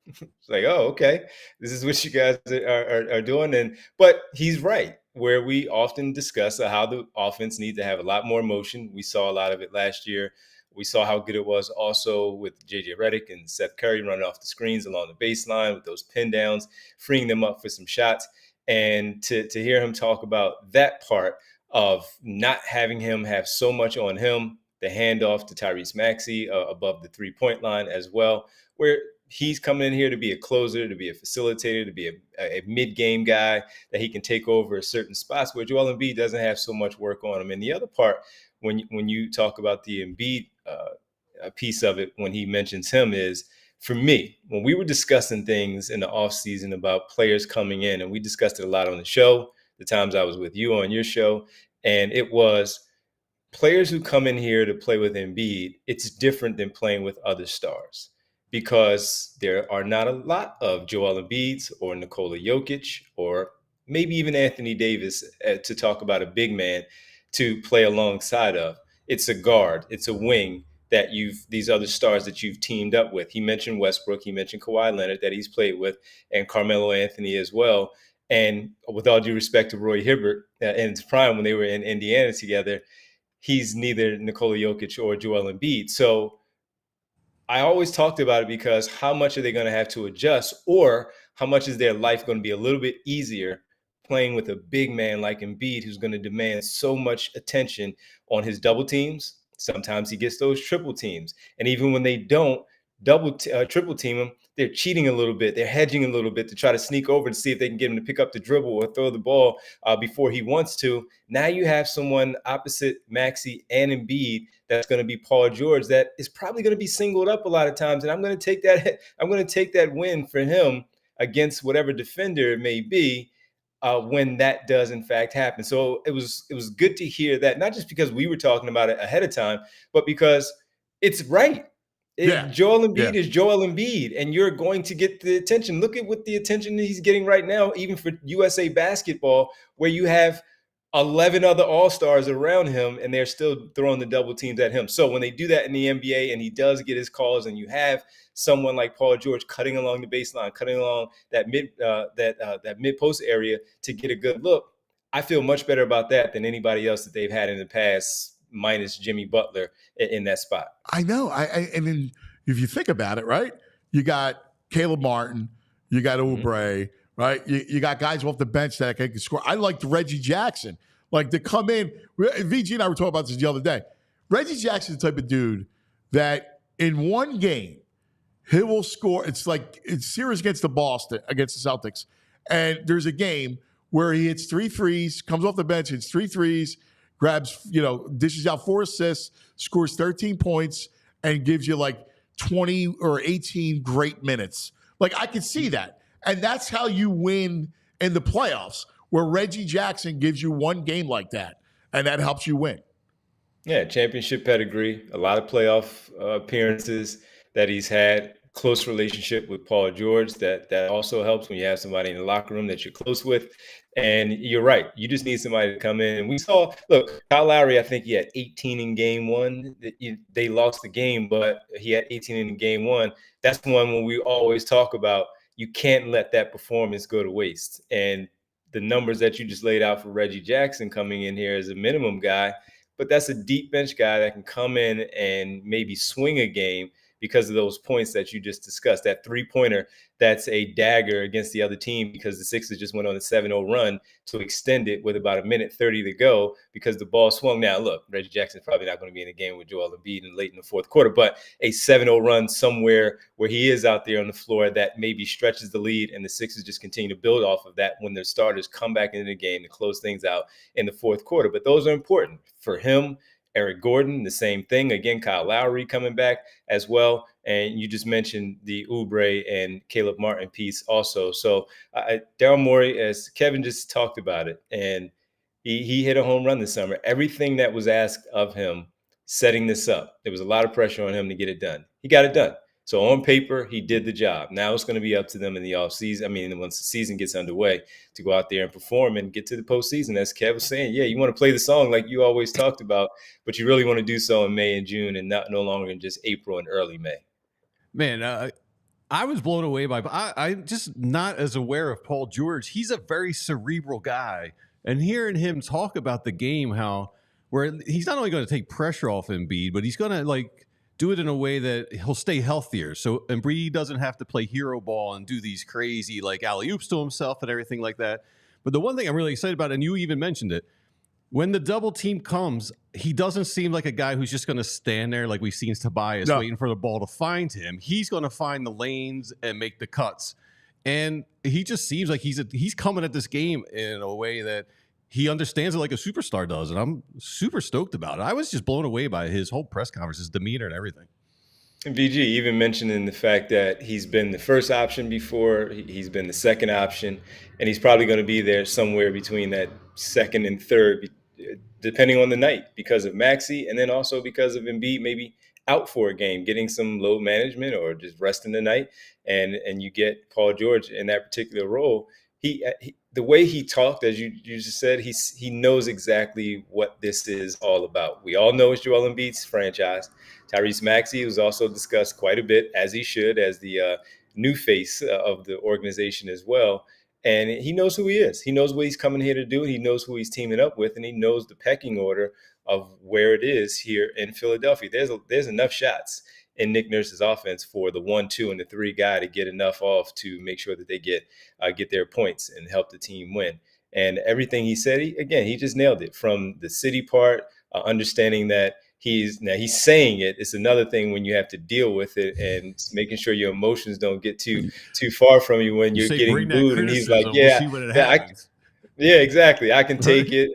It's like, oh, okay, this is what you guys are doing. But he's right, where we often discuss how the offense needs to have a lot more motion. We saw a lot of it last year. We saw how good it was also with J.J. Redick and Seth Curry running off the screens along the baseline with those pin downs, freeing them up for some shots. And to hear him talk about that part of not having him have so much on him, the handoff to Tyrese Maxey above the three-point line as well, where he's coming in here to be a closer, to be a facilitator, to be a mid-game guy that he can take over certain spots where Joel Embiid doesn't have so much work on him. And the other part, when you talk about the Embiid piece of it, when he mentions him, is for me, when we were discussing things in the offseason about players coming in, and we discussed it a lot on the show, the times I was with you on your show, and it was players who come in here to play with Embiid, it's different than playing with other stars, because there are not a lot of Joel Embiids or Nikola Jokic or maybe even Anthony Davis to talk about a big man to play alongside of. It's a guard, it's a wing that these other stars that you've teamed up with. He mentioned Westbrook, he mentioned Kawhi Leonard that he's played with, and Carmelo Anthony as well. And with all due respect to Roy Hibbert in his prime when they were in Indiana together, he's neither Nikola Jokic or Joel Embiid. So I always talked about it because how much are they going to have to adjust, or how much is their life going to be a little bit easier playing with a big man like Embiid, who's going to demand so much attention on his double teams. Sometimes he gets those triple teams. And even when they don't triple team him, they're cheating a little bit. They're hedging a little bit to try to sneak over to see if they can get him to pick up the dribble or throw the ball before he wants to. Now you have someone opposite Maxey and Embiid that's going to be Paul George that is probably going to be singled up a lot of times. And I'm going to take that win for him against whatever defender it may be when that does in fact happen. So it was good to hear that, not just because we were talking about it ahead of time, but because it's right. Joel Embiid is Joel Embiid, and you're going to get the attention. Look at what the attention he's getting right now, even for USA basketball, where you have 11 other all-stars around him, and they're still throwing the double teams at him. So when they do that in the NBA and he does get his calls, and you have someone like Paul George cutting along the baseline, cutting along that mid-post area to get a good look, I feel much better about that than anybody else that they've had in the past, minus Jimmy Butler in that spot. I know. And then if you think about it, right, you got Caleb Martin, You got Oubre, right? You got guys off the bench that can score. I liked Reggie Jackson, like to come in. VG and I were talking about this the other day. Reggie Jackson's the type of dude that in one game, he will score. It's series against the Celtics. And there's a game where he hits 3 threes, comes off the bench, hits 3 threes, grabs, dishes out 4 assists, scores 13 points, and gives you like 20 or 18 great minutes. Like, I could see that. And that's how you win in the playoffs, where Reggie Jackson gives you one game like that, and that helps you win. Yeah, championship pedigree, a lot of playoff appearances that he's had. Close relationship with Paul George. That also helps when you have somebody in the locker room that you're close with. And you're right. You just need somebody to come in. And we saw, look, Kyle Lowry, I think he had 18 in game one. They lost the game, but he had 18 in game one. That's one when we always talk about you can't let that performance go to waste. And the numbers that you just laid out for Reggie Jackson coming in here as a minimum guy, but that's a deep bench guy that can come in and maybe swing a game because of those points that you just discussed. That 3-pointer, that's a dagger against the other team because the Sixers just went on a 7-0 run to extend it with about 1:30 to go because the ball swung. Now, look, Reggie Jackson's probably not going to be in the game with Joel Embiid late in the fourth quarter, but a 7-0 run somewhere where he is out there on the floor that maybe stretches the lead, and the Sixers just continue to build off of that when their starters come back into the game to close things out in the fourth quarter. But those are important for him. Eric Gordon, the same thing. Again, Kyle Lowry coming back as well. And you just mentioned the Oubre and Caleb Martin piece also. So Daryl Morey, as Kevin just talked about it, and he hit a home run this summer. Everything that was asked of him setting this up, there was a lot of pressure on him to get it done. He got it done. So on paper, he did the job. Now it's going to be up to them in the offseason. I mean, once the season gets underway, to go out there and perform and get to the postseason. As Kev was saying, yeah, you want to play the song like you always talked about, but you really want to do so in May and June and no longer in just April and early May. Man, I was blown away by I'm just not as aware of Paul George. He's a very cerebral guy. And hearing him talk about the game, where he's not only going to take pressure off Embiid, but he's going to do it in a way that he'll stay healthier. So Embiid doesn't have to play hero ball and do these crazy alley-oops to himself and everything like that. But the one thing I'm really excited about, and you even mentioned it, when the double team comes, he doesn't seem like a guy who's just going to stand there like we've seen Tobias waiting for the ball to find him. He's going to find the lanes and make the cuts. And he just seems like he's coming at this game in a way that he understands it like a superstar does, and I'm super stoked about it. I was just blown away by his whole press conference, his demeanor and everything. And VG even mentioning the fact that he's been the first option before, he's been the second option, and he's probably going to be there somewhere between that second and third, depending on the night, because of Maxey, and then also because of Embiid maybe out for a game, getting some load management or just resting the night, and you get Paul George in that particular role. The way he talked, as you just said, he knows exactly what this is all about. We all know it's Joel Embiid's franchise. Tyrese Maxey was also discussed quite a bit, as he should, as the new face of the organization as well. And he knows who he is. He knows what he's coming here to do. He knows who he's teaming up with, and he knows the pecking order of where it is here in Philadelphia. There's enough shots in Nick Nurse's offense for the 1, 2, and the 3 guy to get enough off to make sure that they get their points and help the team win. And everything he said, he just nailed it from the city part, understanding that he's saying it. It's another thing when you have to deal with it and making sure your emotions don't get too far from you when you're getting booed. And he's like, yeah, exactly. I can take it.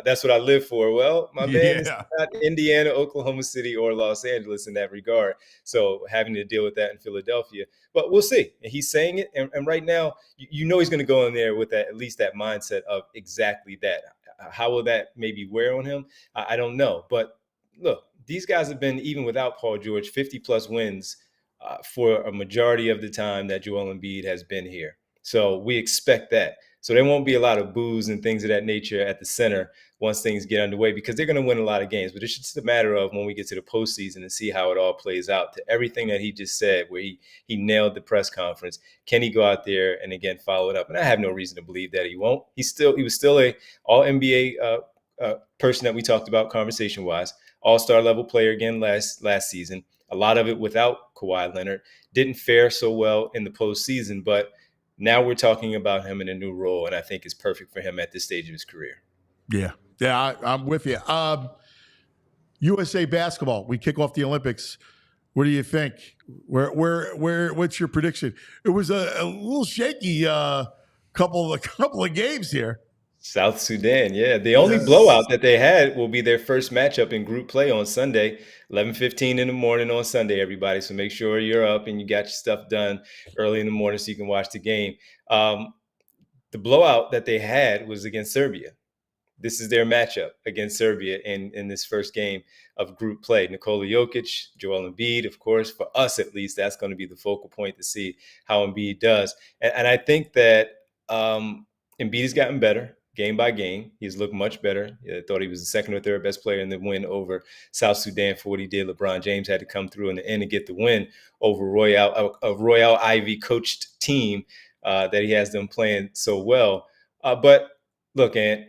That's what I live for. Well, my man, it's not Indiana, Oklahoma City, or Los Angeles in that regard. So having to deal with that in Philadelphia. But we'll see. He's saying it. And right now, you know he's going to go in there with at least that mindset of exactly that. How will that maybe wear on him? I don't know. But look, these guys have been, even without Paul George, 50-plus wins for a majority of the time that Joel Embiid has been here. So we expect that. So there won't be a lot of boos and things of that nature at the center once things get underway, because they're going to win a lot of games. But it's just a matter of when we get to the postseason and see how it all plays out. To everything that he just said, where he nailed the press conference, can he go out there and again follow it up? And I have no reason to believe that he won't. He was still a All NBA person that we talked about conversation wise, All-Star level player again last season. A lot of it without Kawhi Leonard. Didn't fare so well in the postseason, but Now we're talking about him in a new role, and I think it's perfect for him at this stage of his career. Yeah, I'm with you. USA basketball. We kick off the Olympics. What do you think? What's your prediction? It was a little shaky couple of games here. South Sudan, yeah. The only blowout that they had will be their first matchup in group play on Sunday, 11:15 in the morning on Sunday, everybody. So make sure you're up and you got your stuff done early in the morning so you can watch the game. The blowout that they had was against Serbia. This is their matchup against Serbia in this first game of group play. Nikola Jokic, Joel Embiid, of course, for us at least, that's going to be the focal point to see how Embiid does. And I think that Embiid has gotten better game by game. He's looked much better. I thought he was the second or third best player in the win over South Sudan for what he did. LeBron James had to come through in the end to get the win over a Royal Ivy coached team that he has them playing so well. But look, Ant,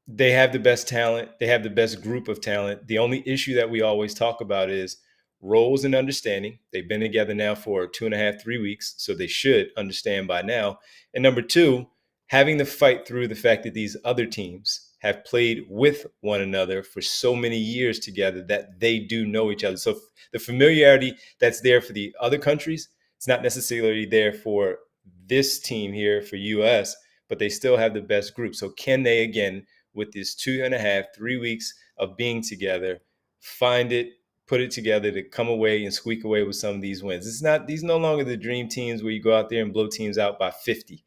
they have the best talent. They have the best group of talent. The only issue that we always talk about is roles and understanding. They've been together now for 2.5, 3 weeks, so they should understand by now. And number two, having to fight through the fact that these other teams have played with one another for so many years together that they do know each other. So the familiarity that's there for the other countries, it's not necessarily there for this team here for US, but they still have the best group. So can they, again, with this 2.5, 3 weeks of being together, find it, put it together to come away and squeak away with some of these wins? These no longer the dream teams where you go out there and blow teams out by 50.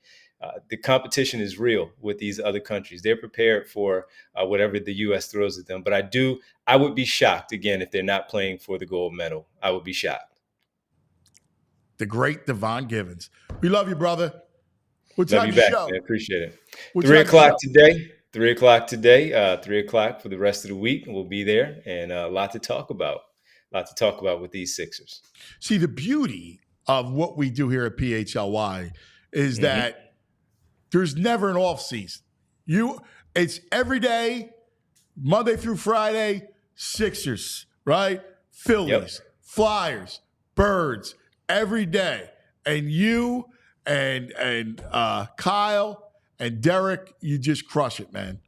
The competition is real with these other countries. They're prepared for whatever the U.S. throws at them. But I would be shocked, again, if they're not playing for the gold medal. I would be shocked. The great Devon Givens. We love you, brother. What Love time you your back, show? man. Appreciate it. What 3 time o'clock your show? today. 3 o'clock today. 3 o'clock for the rest of the week. We'll be there, and a lot to talk about. With these Sixers. See, the beauty of what we do here at PHLY is that there's never an off season. It's every day, Monday through Friday, Sixers, right? Phillies, Flyers, Birds, every day. And you and Kyle and Derek, you just crush it, man.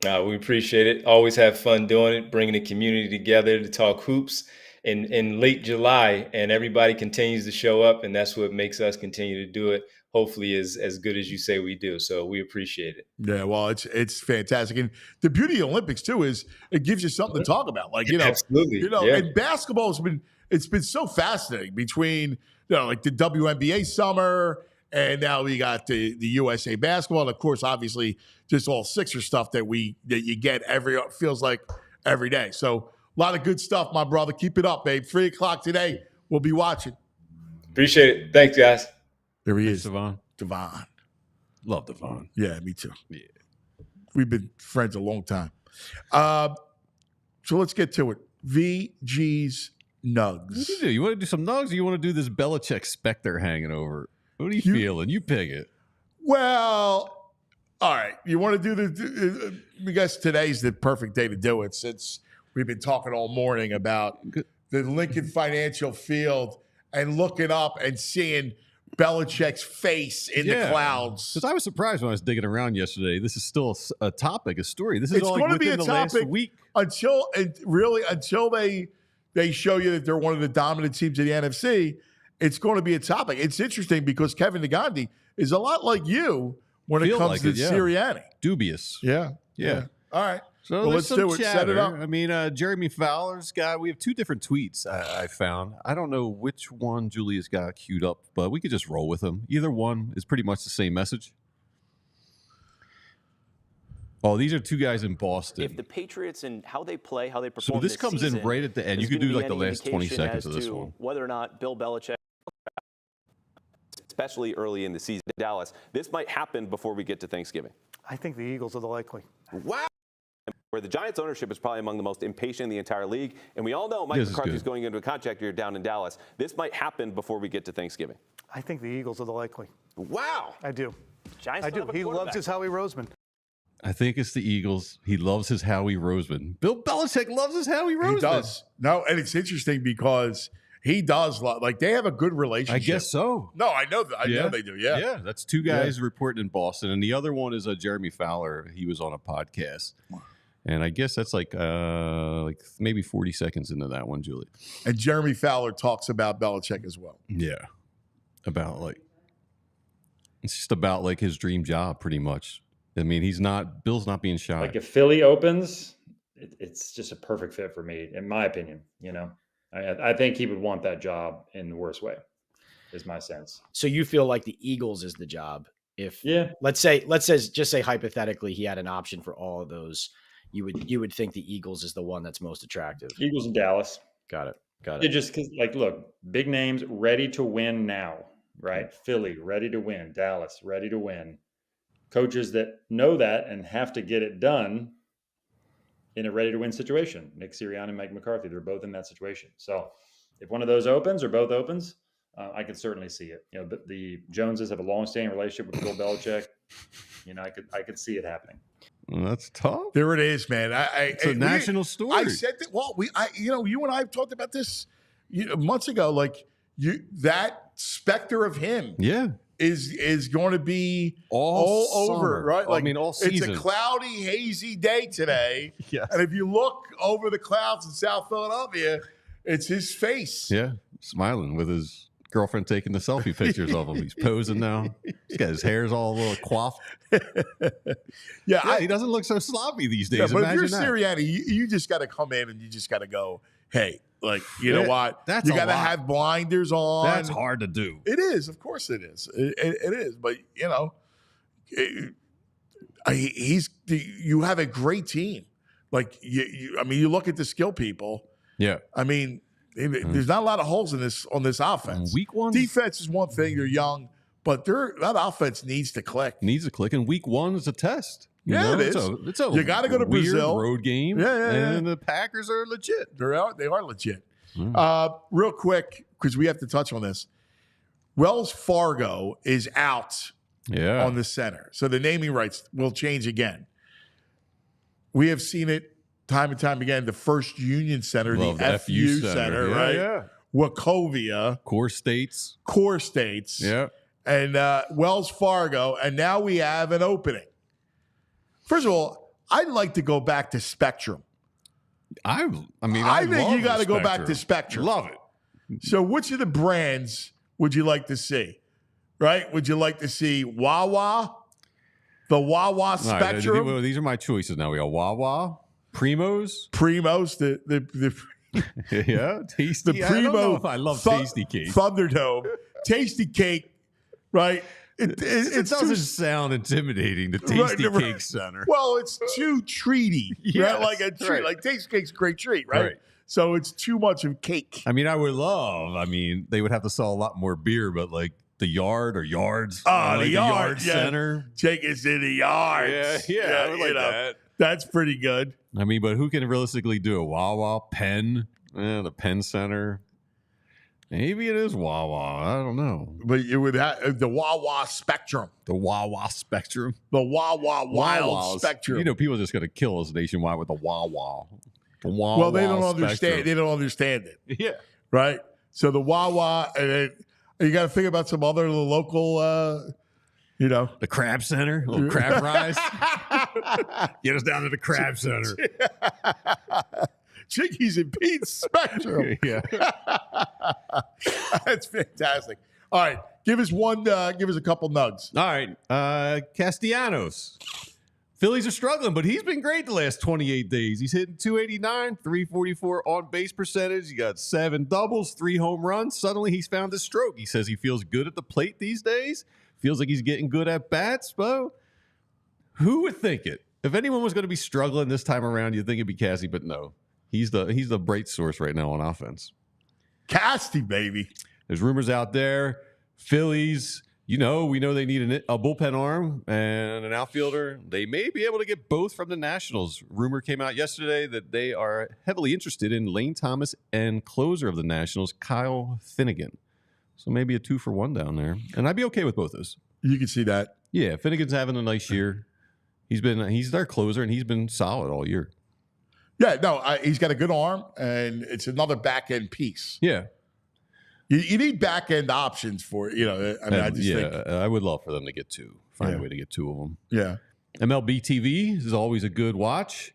We appreciate it. Always have fun doing it, bringing the community together to talk hoops in late July, and everybody continues to show up, and that's what makes us continue to do it. Hopefully as good as you say we do. So we appreciate it. Yeah, well, it's fantastic. And the beauty of Olympics too is it gives you something to talk about. Like, Absolutely. And basketball it's been so fascinating between, like the WNBA summer, and now we got the USA basketball, and of course, obviously, just all Sixer stuff that you get feels like every day. So a lot of good stuff, my brother. Keep it up, babe. 3 o'clock today. We'll be watching. Appreciate it. Thanks, guys. There he is, Devon. Devon. Love Devon. Yeah, me too. Yeah. We've been friends a long time. So let's get to it. VG's Nugs. What do you do? You want to do some Nugs, or you want to do this Belichick specter hanging over? What are you feeling? You pick it. Well, all right. You want to do I guess today's the perfect day to do it, since we've been talking all morning about the Lincoln Financial Field and looking up and seeing Belichick's face in the clouds. Because I was surprised when I was digging around yesterday. This is still a topic, a story. This is all going to be a within the topic last week. until they show you that they're one of the dominant teams in the NFC. It's going to be a topic. It's interesting because Kevin Negandhi is a lot like you when it comes to Sirianni. Dubious. Yeah. All right. So well, let's do it. Set it up. I mean, Jeremy Fowler's got, we have two different tweets I found. I don't know which one Julia's got queued up, but we could just roll with them. Either one is pretty much the same message. Oh, these are two guys in Boston. If the Patriots and how they play, how they perform, so this comes in right at the end. You could do like the last 20 seconds of this one. Whether or not Bill Belichick, especially early in the season in Dallas, this might happen before we get to Thanksgiving. I think the Eagles are the likely. Wow. Where the Giants' ownership is probably among the most impatient in the entire league. And we all know Mike McCarthy is going into a contract year down in Dallas. This might happen before we get to Thanksgiving. I think the Eagles are the likely. Wow. I do. Giants I do. He loves his Howie Roseman. I think it's the Eagles. He loves his Howie Roseman. Bill Belichick loves his Howie Roseman. He does. No, and it's interesting because he does like they have a good relationship. I guess so. No, I know that. I know they do. Yeah. Yeah, that's two guys reporting in Boston, and the other one is Jeremy Fowler. He was on a podcast, and I guess that's like maybe 40 seconds into that one, Julie. And Jeremy Fowler talks about Belichick as well. Yeah, about it's just about his dream job, pretty much. I mean, Bill's not being shy. Like if Philly opens, it's just a perfect fit for me, in my opinion. You know, I think he would want that job in the worst way, is my sense. So you feel like the Eagles is the job? If let's say hypothetically he had an option for all of those, you would think the Eagles is the one that's most attractive. Eagles in Dallas. Got it. It just because look, big names ready to win now, right? Philly ready to win, Dallas ready to win. Coaches that know that and have to get it done in a ready-to-win situation. Nick Sirianni and Mike McCarthy, they're both in that situation. So if one of those opens or both opens, I could certainly see it. You know, the Joneses have a long-standing relationship with Bill Belichick. You know, I could see it happening. Well, that's tough. There it is, man. It's a national story. I said that. Well, you and I have talked about this months ago. That specter of him. Yeah. Is going to be all over, right? I mean, all season. It's a cloudy, hazy day today. Yes. And if you look over the clouds in South Philadelphia, it's his face. Yeah, smiling with his girlfriend taking the selfie pictures of him. He's posing now. He's got his hair's all a little coiffed. Yeah, he doesn't look so sloppy these days. Yeah, but Imagine if you're Sirianni, you just got to come in and you just got to go, hey, you know what? You got to have blinders on. That's hard to do. It is. Of course it is. It is. But, you have a great team. You look at the skill people. Yeah. I mean, there's not a lot of holes on this offense. Week one. Defense is one thing. They're young. But that offense needs to click. And week one is a test. It is. You got to go to Brazil. Road game. Yeah. And the Packers are legit. They are legit. Real quick, because we have to touch on this. Wells Fargo is out on the center. So the naming rights will change again. We have seen it time and time again. The First Union Center, the FU Center, right? Yeah. Wachovia. Core States. Yeah. And Wells Fargo. And now we have an opening. First of all, I'd like to go back to Spectrum. I think you got to go back to Spectrum. Love it. So which of the brands would you like to see? Right? Would you like to see Wawa? The Wawa Spectrum? Right, these are my choices now. We got Wawa, Primos, the yeah, Tasty. The I don't know Primo. if I love Tasty Cake. Thunderdome, Tasty Cake, right? It doesn't sound intimidating. The Tasty Cake Center. Well, it's too treaty, yes, right? Like a treat, right. like Tasty Cake's a great treat, right? So it's too much of cake. I mean, they would have to sell a lot more beer, but the Yard or Yards. The Yard Center. Take us to the Yards. Yeah, I would like that. That's pretty good. I mean, but who can realistically do it? Wawa, Penn, the Penn Center. Maybe it is Wawa. I don't know. But it would have the Wawa Spectrum. The Wawa Spectrum. The Wawa Wild Spectrum. People are just going to kill us nationwide with the Wawa. The Wawa. Well, they don't understand. They don't understand it. Yeah. Right? So the Wawa, and then you got to think about some other local, The Crab Center. A little crab rise. Get us down to the Crab Center. Chickies and Pete's Spectrum. Yeah. That's fantastic. All right. Give us a couple nugs. All right. Castellanos. Phillies are struggling, but he's been great the last 28 days. He's hitting 289, 344 on base percentage. He got 7 doubles, 3 home runs. Suddenly he's found his stroke. He says he feels good at the plate these days. Feels like he's getting good at bats. Bo, who would think it? If anyone was going to be struggling this time around, you'd think it'd be Cassie, but no. He's the bright source right now on offense. Casty, baby. There's rumors out there. Phillies, we know they need a bullpen arm and an outfielder. They may be able to get both from the Nationals. Rumor came out yesterday that they are heavily interested in Lane Thomas and closer of the Nationals, Kyle Finnegan. So maybe a 2-for-1 down there. And I'd be okay with both those. You can see that. Yeah, Finnegan's having a nice year. He's their closer, and he's been solid all year. Yeah, no, he's got a good arm, and it's another back-end piece. Yeah. You need back end options for it. I just think I would love for them to get two. Find a way to get two of them. Yeah. MLB TV is always a good watch.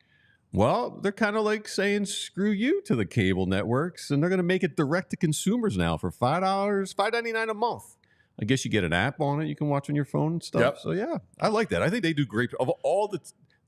Well, they're kind of like saying screw you to the cable networks, and they're going to make it direct to consumers now for $5.99 a month. I guess you get an app on it you can watch on your phone and stuff. Yep. So yeah, I like that. I think they do great. Of all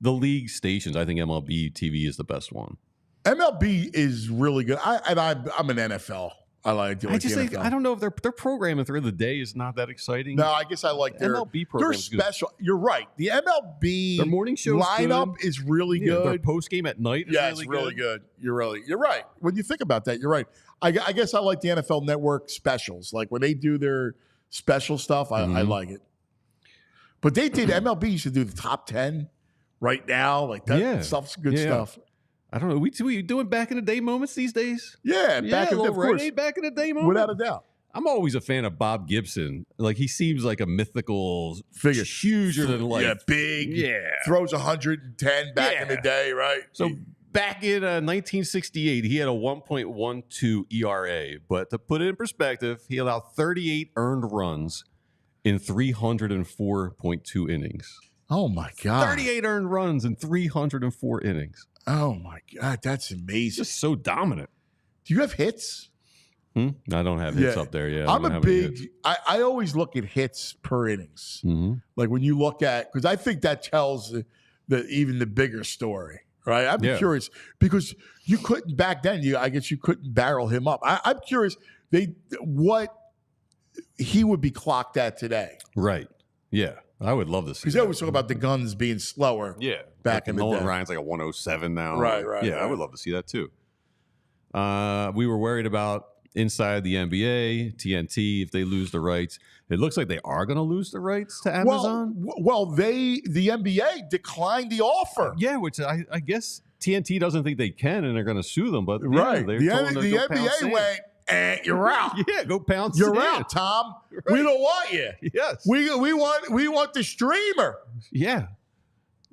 the league stations, I think MLB TV is the best one. MLB is really good. I'm an NFL. I just think I don't know if their programming through the day is not that exciting. No, I guess I like their MLB program. They're special. Good. You're right. The MLB their morning show lineup is really good. Their post game at night is it's really good. You're right. When you think about that, you're right. I guess I like the NFL Network specials. Like when they do their special stuff, I like it. But they did MLB used to do the top 10 right now. Like that stuff's good stuff. I don't know. We doing back in the day moments these days? Yeah, back in the day, back in the day moments. Without a doubt. I'm always a fan of Bob Gibson. Like he seems like a mythical figure, huger than life. Yeah, big. Yeah, throws 110 back in the day, right? So back in 1968, he had a 1.12 ERA. But to put it in perspective, he allowed 38 earned runs in 304.2 innings. Oh my God! 38 earned runs in 304 innings. Oh my God, that's amazing! Just so dominant. Do you have hits? I don't have hits up there. Yeah, I'm a big. I always look at hits per innings. Like when you look at, because I think that tells even the bigger story, right? I'm curious because you couldn't back then. I guess you couldn't barrel him up. I'm curious what he would be clocked at today. Right. Yeah. I would love to see. Because they always talk about the guns being slower. Yeah, back in the day. Nolan Ryan's like a 107 now. Right. Yeah, I would love to see that too. We were worried about inside the NBA, TNT, if they lose the rights. It looks like they are going to lose the rights to Amazon. Well, the NBA declined the offer. Yeah, which I guess TNT doesn't think they can, and they're going to sue them. But the NBA went. You're out. Yeah, go pound You're sand. out, Tom. Right. We don't want you. Yes. We want the streamer. Yeah.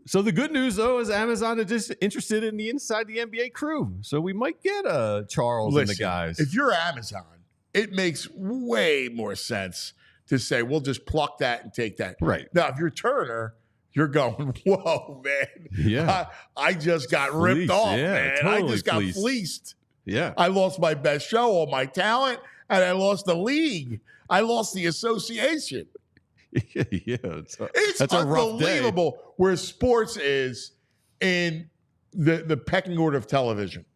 So the good news, though, is Amazon is just interested in the inside the NBA crew. So we might get Charles and the guys. If you're Amazon, it makes way more sense to say, we'll just pluck that and take that. Right. Now, if you're Turner, you're going, whoa, man. Yeah. I just got ripped off, man. Totally I just got fleeced. Yeah. I lost my best show, all my talent, and I lost the league. I lost the association. It's unbelievable where sports is in the pecking order of television.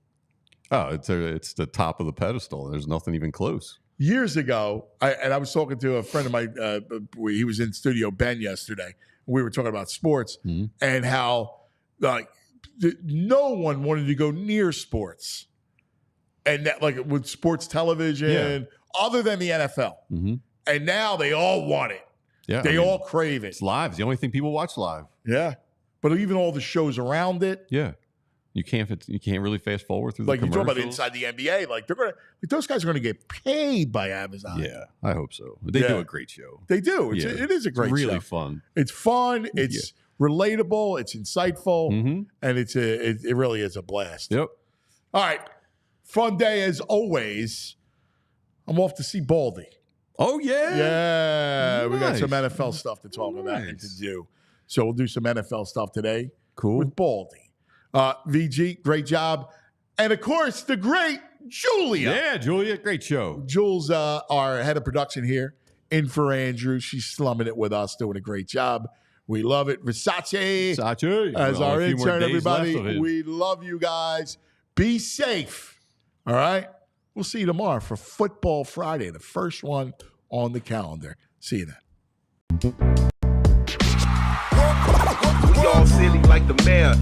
Oh, it's the top of the pedestal. There's nothing even close. Years ago, I was talking to a friend of mine. He was in studio, Ben, yesterday. We were talking about sports and how no one wanted to go near sports. And that, like with sports television, other than the NFL. And now they all want it. Yeah, they all crave it. It's live. It's the only thing people watch live. Yeah. But even all the shows around it. Yeah. You can't really fast forward through the commercials. You talk about inside the NBA, those guys are gonna get paid by Amazon. Yeah, I hope so. They do a great show. They do. It is a great show. It's really fun. It's fun. It's relatable. It's insightful. And it really is a blast. Yep. All right. Fun day as always. I'm off to see Baldy. Oh, yeah. Yeah. Nice. We got some NFL stuff to talk about and to do. So we'll do some NFL stuff today. Cool. With Baldy. VG, great job. And of course, the great Julia. Yeah, Julia, great show. Jules, our head of production here, in for Andrew. She's slumming it with us, doing a great job. We love it. Versace as our intern, everybody. We love you guys. Be safe. All right? We'll see you tomorrow for Football Friday, the first one on the calendar. See you then. We all silly like the mayor.